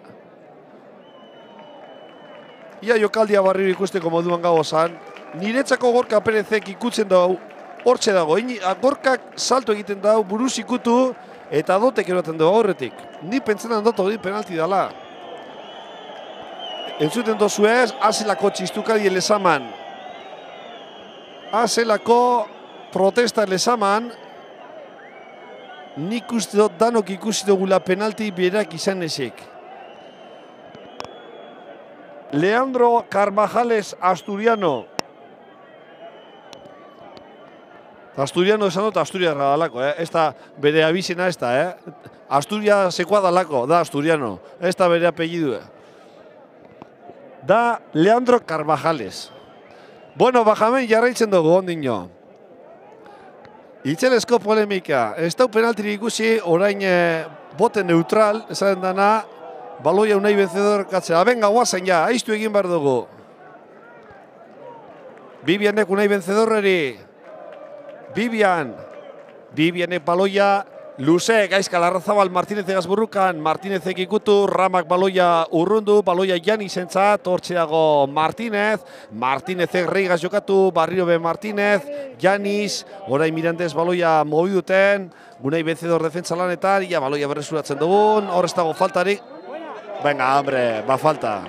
Ia jokaldia barriro ikusteko moduan gauazan. Niretzako Gorka Pérezek ikutzen dago, hortxe dago. Gorkak salto egiten dago, buruz ikutu, eta Adotek eroten dago horretik. Ni pentsetan dut hori penalti dala. Entzuten dozu ez, azelako txistukadi lezaman. Azelako protesta lezaman. Nik uste dut danok ikusi dugula penalti berak izan ezek. Leandro Carvajales Asturiano. Asturiano esan dut Asturiarra dalako, ez da bere abizena ez da, Asturiasekoa dalako, da Asturiano, ez da bere apellidu. Da Leandro Carvajales. Bueno, bajamen jarraitzen dugu ondino. Itxelezko polemika. Ez dau penaltiri ikusi, orain bote neutral, esaten dana, baloia unai vencedor katzea. Venga, guazen ja, aiztu egin behar dugu. Vivianek unai vencedorreri. Vivianek baloia, luze, gaizka Larrazabal Martínez egazburrukan, Martínezek ikutu, Ramak baloia urrundu, baloia Janizentzat, hortxe dago Martínezek reigaz jokatu, Barrio B. Martínez, Janis, orain Mirandes baloia mobiduten, unai vencedor defentsa lanetan, ia baloia berresuratzen dugun, hor ez dago faltarik. Venga, hombre, ba falta.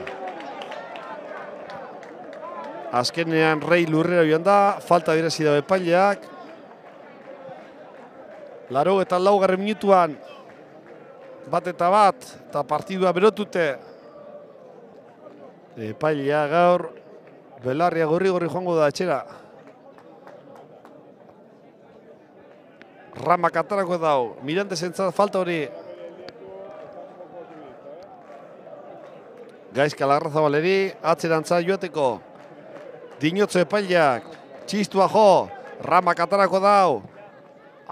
Azkenean Rei lurrera joan da, falta direzi da epaileak. 84 minutuan bat eta partidua berotute. Epailea gaur belarria gorri joango da etxera. Ramak atarako dau, Mirandes entzat falta hori. Gaizka Larrazabaleri, atzerantza joateko. Dinotzo epaileak, txistua jo, Ramak atarako dau.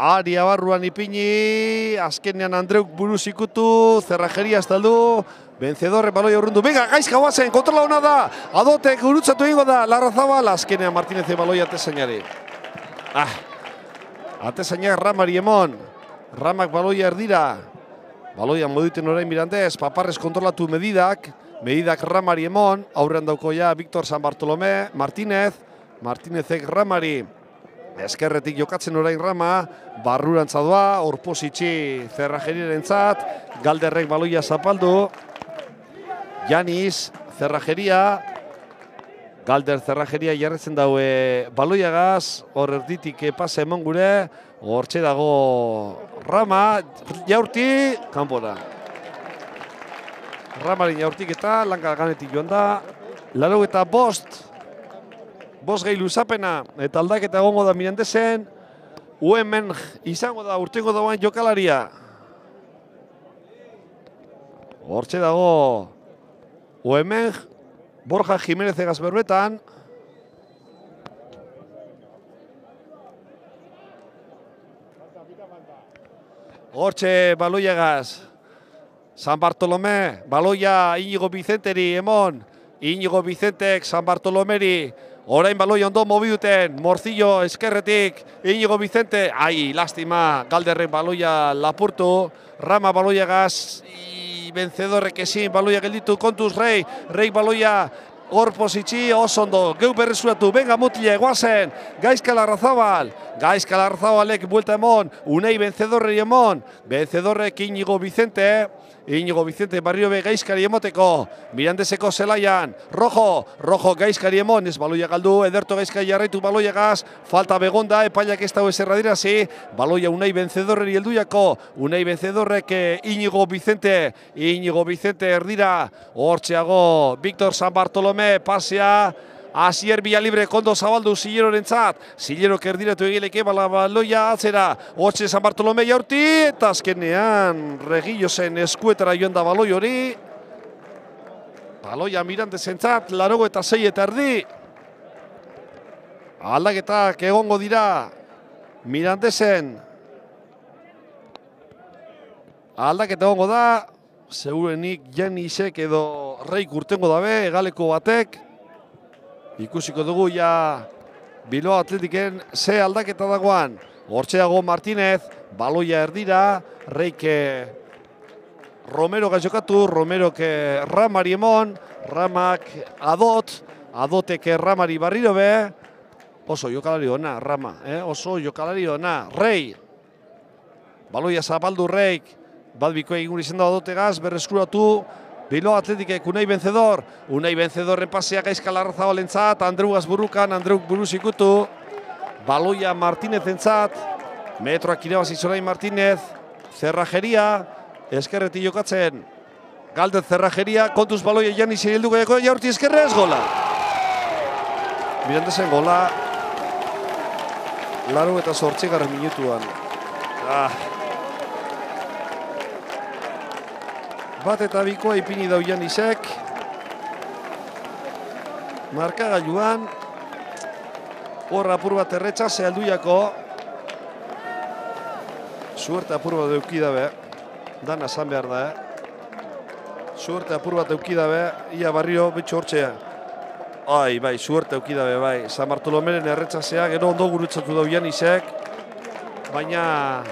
Aria barruan ipini, azkenean Andreuk buruz ikutu, Zerrajeria estaldu, vencedorre baloia urrundu. Venga, gaizka guazen, kontrola hona da, Adotek gurutzatu egingo da, Larrazabal, azkenean Martínez baloia atezainari. Atezainak Ramari emon, Ramak baloia erdira, baloia moduten orain Mirandes, Paparrez kontrolatu medidak Ramari emon, aurrean dauko ja Víctor San Bartolomé, Martínezek Ramari, eskerretik jokatzen orain Rama, barrurantza doa, orpositxi Zerrajeriarentzat, Galderrek baloia zapaldu, Janis, Zerrajeria, Galder Zerrajeria jarretzen daue baloiagaz, hor erditik pase emon gure, hortxe dago Rama, jaurti, kanpora. Ramari jaurtik eta lanka ganetik joan da, 85 gehi luzapena eta aldaketa egongo da Mirandesen, hemen izango da urtengo dagoen jokalaria. Hortxe dago hemen Borja Jiménez egaz berbetan. Hortxe baloiagaz San Bartolomé, baloia Iñigo Vicenteri emon, Iñigo Vicentek San Bartolomeri, orain baloia ondo mobiduten, Morcillo eskerretik, Iñigo Vicente, ai, lastima, Galderrek baloia lapurtu, Rama baloiagaz, vencedorrek ezin, baloia gelditu, kontuz Rei baloia hor positxi, oso ondo, geu berrezuratu, benga mutile, guazen, Gaizka Larrazabal, Gaizka Larrazabalek buelta emon, Unai Benzedorreri emon, Benzedorrek Inigo Vicente barrio be Gaizkari emoteko, Mirandeseko zelaian, Rojo Gaizkari emon, ez baloia galdu, Ederto Gaizkari jarraitu baloia gaz, falta begonda, epaiak ez dago eserra dirazi, baloia Unai Benzedorreri helduiako, Unai Benzedorrek Inigo Vicente erdira, hortxeago, Víctor San Bartolomé, pasea, Asier Villalibre kondo zabaldu Zilerorentzat, Zilerok erdiratu egileke baloia atzera, Hotxe San Bartolomé jaurti, eta azkenean Regillosen eskuetara joan da baloi hori. Baloia Mirandesentzat, 86 eta erdi. Aldaketak egongo dira Mirandesen. Aldaketa egongo da, segurenik Janisek edo Reik urtengo dabe, egaleko batek. Ikusiko dugu ja Bilbao Atletiken ze aldaketa dagoan. Hortxeago Martínez, baloia erdira, Reike Romero gaiokatu, Romerok Ramari emon, Ramak Adotek Ramari barriro be. Oso jokalari ona, Rama, oso jokalari ona. Rei, baloia zabaldu Reik, bat bikoa egun izan da Adotegaz, berreskuratu, Bilbao Atletikek Unai Benzedorren pasea Gaizka Larrazabalentzat, Andreu Azburukan, Andreu buruz ikutu, baloia Martínezentzat, metroak irabazi zorain Martínez, Zerrajeria, eskerreti jokatzen, Galder Zerrajeria, kontuz baloia Janis helduko dago, jaurti eskerrez gola. Mirandesen gola, 88. minutuan. Bat eta bikoa ipini dau Janisek. Markagailuan. Hor apur bat erretxa, zehalduiako. Suerte apur bat eukidabe. Dan asan behar da, Suerte apur bat eukidabe. Ia barrio, betxo hortxea. Bai, suerte eukidabe, bai. San Bartolomeren erretxasea, gero ondo gurutzatu dau Janisek. Baina...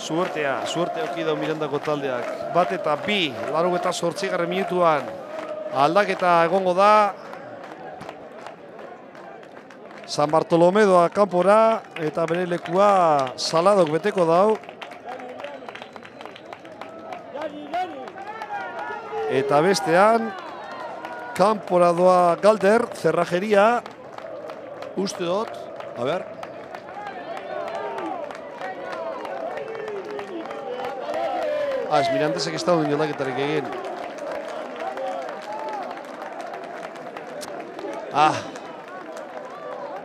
Suerte eukidau Mirandako taldeak. Bat eta bi, 88. minutuan. Aldaketa egongo da. San Bartolomé doa kanpora eta bere lekua Saladok beteko dau. Eta bestean, kanpora doa Galder, Zerrajeria. Uste dut, a ber. Ez Mirandesek ez dauden joldaketarek egin.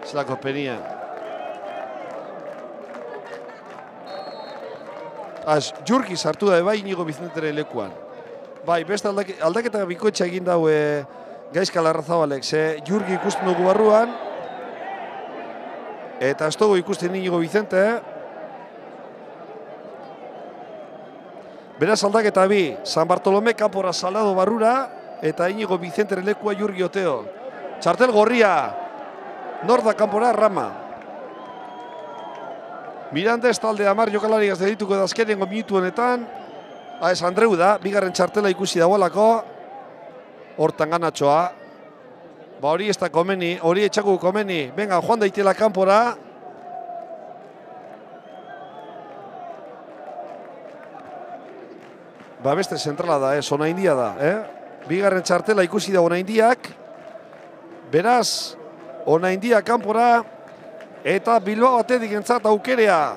Zelako penia. Jurgi sartu da, bai Inigo Vicenteren lekuan. Bai, beste aldaketa bikoetxa egin dau Gaizka Larrazabalek. Ze Jurgi ikusten dugu barruan. Eta ez dugu ikusten Inigo Vicente. Beraz aldaketa bi, San Bartolomé kanpora Salado barrura eta Inigo Vicenteren lekua Jurgi Oteo. Txartel gorria, Norda kanpora Rama. Mirandes talde 10 jokalari gaztelituko da azkenengo minutu honetan. Ez Andreu da, bigarren txartela ikusi dagoelako. Hortan ganatxoa. Ba hori ez da komeni, hori etxaku komeni. Venga, joan daitela kanpora. Ba beste zentrala da, Onaindia da. Bigarren txartela ikusi da Onaindiak. Beraz, Onaindia kanpora eta Bilbao Atletikentzat aukerea.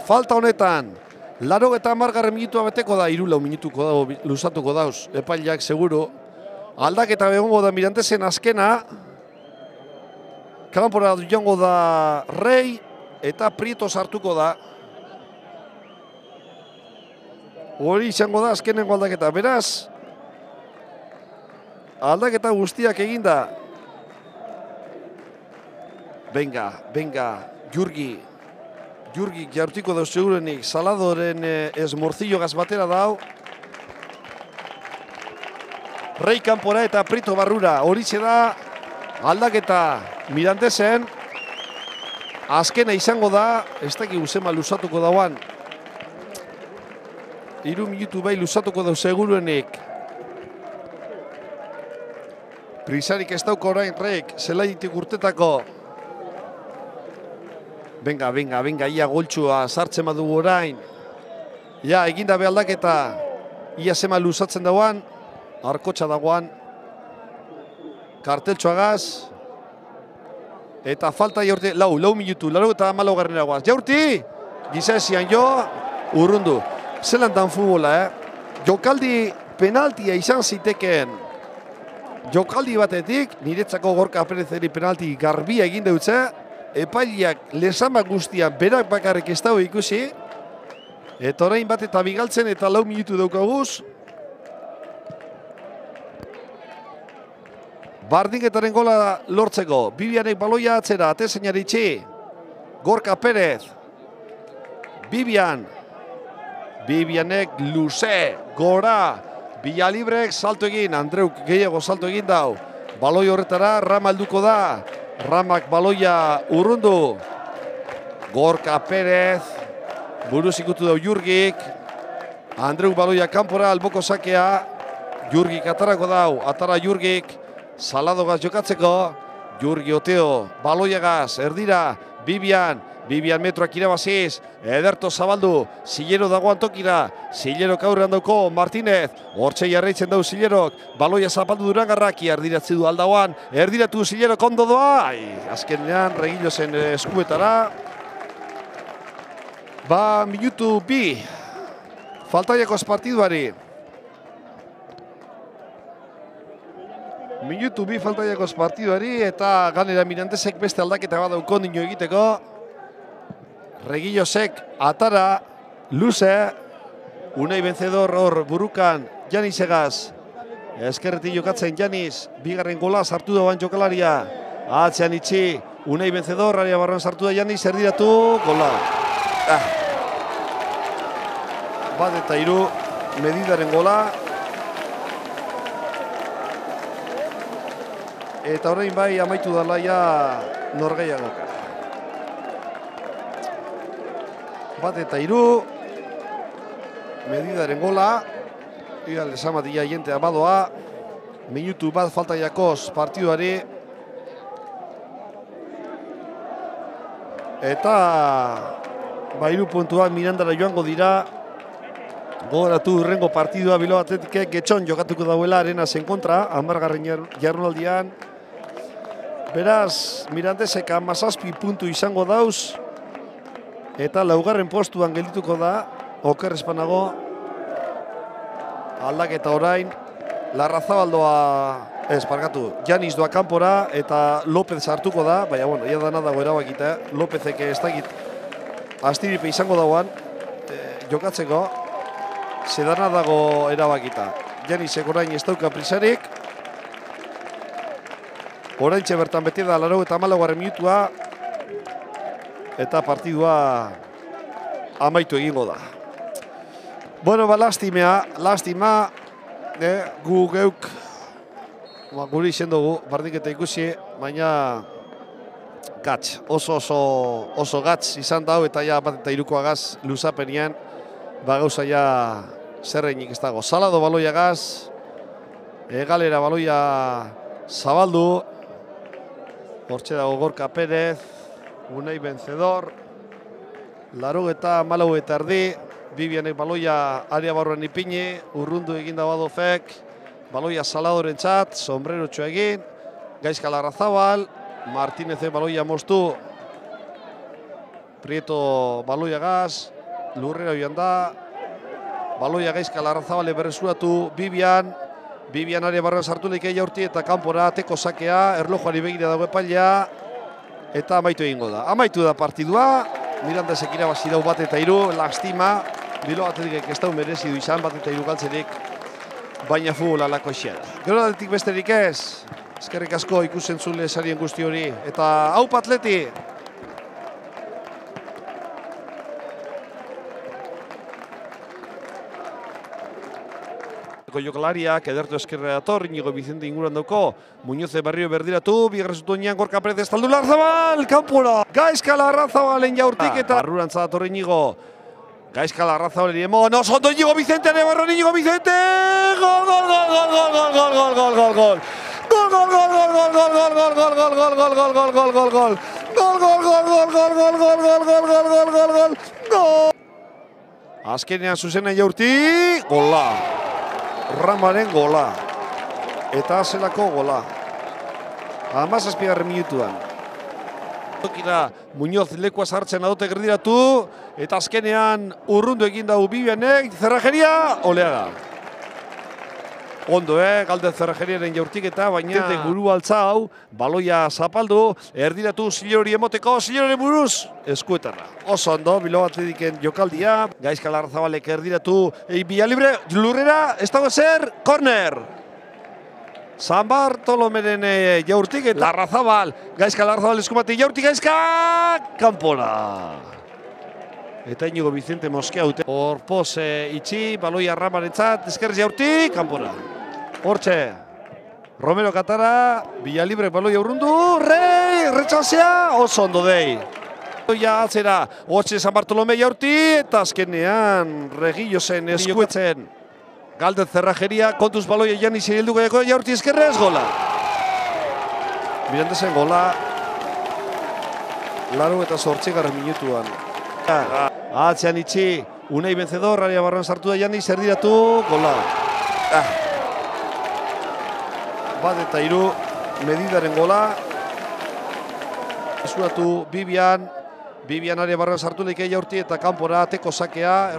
Falta honetan, 80. minutua beteko da, 3 minutuko dago, luzatuko dauz, epailak seguru. Aldaketa begongo da Mirandesen azkena. Kanpora joango da Rei eta Prieto sartuko da. Hori izango da azkenengo aldaketa. Beraz, aldaketa guztiak eginda. Venga, Jurgi jaurtiko dauz segurenik. Saladoren Morcillo gaz batera dau. Rei kanpora eta Prieto barrura. Horixe da aldaketa Mirandesen. Azkena izango da, ez dakik uzema luzatuko dauan. 3 minutu bai luzatuko dau seguruenik. Prisarik ez dauko orain Rek, zelaitik urtetako. Venga, ia goltsua sartzen badugu orain. Ja, eginda be aldaketa. Ia zema luzatzen dauan. Arkotxa dagoan. Karteltxoagaz. Eta falta jaurti, lau minutu, laro eta malo garrera guaz. Jaurti! Giza ezian jo, urrundu. Zelan dan futbola, Jokaldi penaltia izan zitekeen. Jokaldi batetik, niretzako Gorka Perezeri penalti garbia egin deutze. Epailiak lesamak guztian berak bakarrik ez dago ikusi. Eta orain bat eta bigaltzen eta 4 minutu daukaguz. Bardinketaren gola lortzeko. Bibianek baloia atzera, atezein aritxi. Gorka Perez. Bibianek luze, gora. Villalibrek salto egin, Andreuk gehiago salto egin dau. Baloi horretara, Rama alduko da. Ramak baloia urrundu. Gorka Perez. Buruz ikutu dau Jurgik. Andreuk baloia kanpora, alboko sakea. Jurgik atarako dau, atara Jurgik. Saladogaz jokatzeko. Jurgi Oteo, baloiagaz, erdira. Bibian metroak irabaziz, ederto zabaldu, Zillero dagoan tokira, Zillerok aurrean dauko, Martinez, hortxe jarraitzen dau Zillerok, baloia zapaldu Durangarraki, erdiratzi du aldagoan, erdiratu Zillerok ondo doa, azkenean Regillo zen eskuetara. Minutu 2, faltaiakos partiduari. Minutu 2 faltaiakos partiduari eta ganera Mirandesek beste aldaketa bat daukon dino egiteko. Regillosek atara, luze, Unai vencedor hor burukan, Janis egaz. Eskerretik jokatzen Janis, bigarren gola sartu dauan jokalaria. Atzean itxi, Unai vencedor, aria barruan sartu da Janis, erdiratu, gola. Bat eta 3, Medidaren gola. Eta orain bai amaitu dalaia norgeiagoka. Bat eta 3, Medidaren gola. Ia lesamatia jentea badoa. Minutu bat faltaiakoz partiduari. Eta 3 puntuak Mirandara joango dira. Gogoratu urrengo partidua Bilbao Athleticek Getxon jokatuko dauela Arenasen kontra, 10. jardunaldian. Beraz, Mirandesek 17 puntu izango dauz. Eta 4. postuan geldituko da, oker espanago. Aldaketa orain, Larrazabaldoa, Janis doa kanpora eta López sartuko da, baina, bueno, ia dana dago erabakita, Lópezek ez dakit astiripe izango dauan, jokatzeko, zedana dago erabakita. Janisek orain ez dauka prisarik, oraintxe bertan beti da 84. minutua, eta partidua amaitu egingo da. Bueno, lastima, gu geuk, guri izen dugu, bardinketa ikusi, baina gatz, oso gatz izan dau, eta ja bat eta 3koagaz luzapenean, gauza ja zerreinik ez dago. Salado baloiagaz, Galera baloia zabaldu, hortxe dago Gorka Perez, Unai vencedor, 84 eta erdi, Bibianek baloia aria barruan ipini, urrundu eginda badofek, baloia Saladoren txat, sombrero egin, Gaizka Larrazabal, Martínez baloia moztu, Prieto baloia gaz, lurrera joan da, baloia Gaizka Larrazabale berresuratu, Bibian aria barruan sartu leike jaurti eta kanpora teko sakea, erlojuari begira dago epailea, eta amaitu egingo da. Amaitu da partidua, Mirandesek irabazi dau 1 eta 3, lastima, Bilbao Athleticek ez dau merezidu izan 1 eta 3 galtzerik, baina futbola lako xea da. Gero datik besterik ez, eskerrik asko ikusentzule sarien guzti hori, eta haupa Atleti! Jokalariak, edertu eskerra dator, Inigo Vicente inguruan dauko, Muñoze Berrio berdiratu, bigarrezutu nian Gorka Perez estaldu Larrazabal, kanpura! Gaizka Larrazabalen jaurtik eta barrurantza dator Inigo. Gaizka Larrazabal emo, no sondo Inigo Vicente, nebarron Inigo Vicente! Gol, gol, gol, gol, gol, gol, gol, gol, gol, gol, gol! Gol! Azkenean zuzena Jaurti, gola. Ramaren gola. Eta zelako gola. 17. minutuan. Tokira Muñoz lekua sartzen adote gerdiratu, eta azkenean urrundu egin dau Bibianek, Zerrajeria, Oleaga. Ondo, galde Zerrajeriaren jaurtiketa, baina buru altza hau, baloia zapaldu, erdiratu Zilori emoteko, Zilori buruz, eskuetarra. Oso ondo, Bilbao Atletiken jokaldia, Gaizka Larrazabalek erdiratu, bila libre, lurrera, ez dago zer, korner! San Bartolomeren jaurtik eta Larrazabal, Gaizka Larrazabal eskumati jaurtik Gaizka, kanpora. Eta Inigo Vicente Moskea dute. Horpoz itxi, baloia Ramarentzat, eskerrez jaurtik, kanpora. Hortxe, Romero Katara, Villalibre baloia urrundu, retxasea, oso ondo dei. Baloia atzera, hortxe San Bartolome jaurti, eta azkenean Regillosen eskuetzen. Galde Zerrajeria, kontuz baloia Janis irilduko jaurti eskerrez, gola. Mirandezen gola, 88. minutuan. Atzean itxi, Unai Vencedor, aria barran sartu da Janis, erdiratu, gola. Bat eta hiru, Medidaren gola. Eskuratu Bibian aria barran sartu leike jaurti eta kanpora ateko sakea.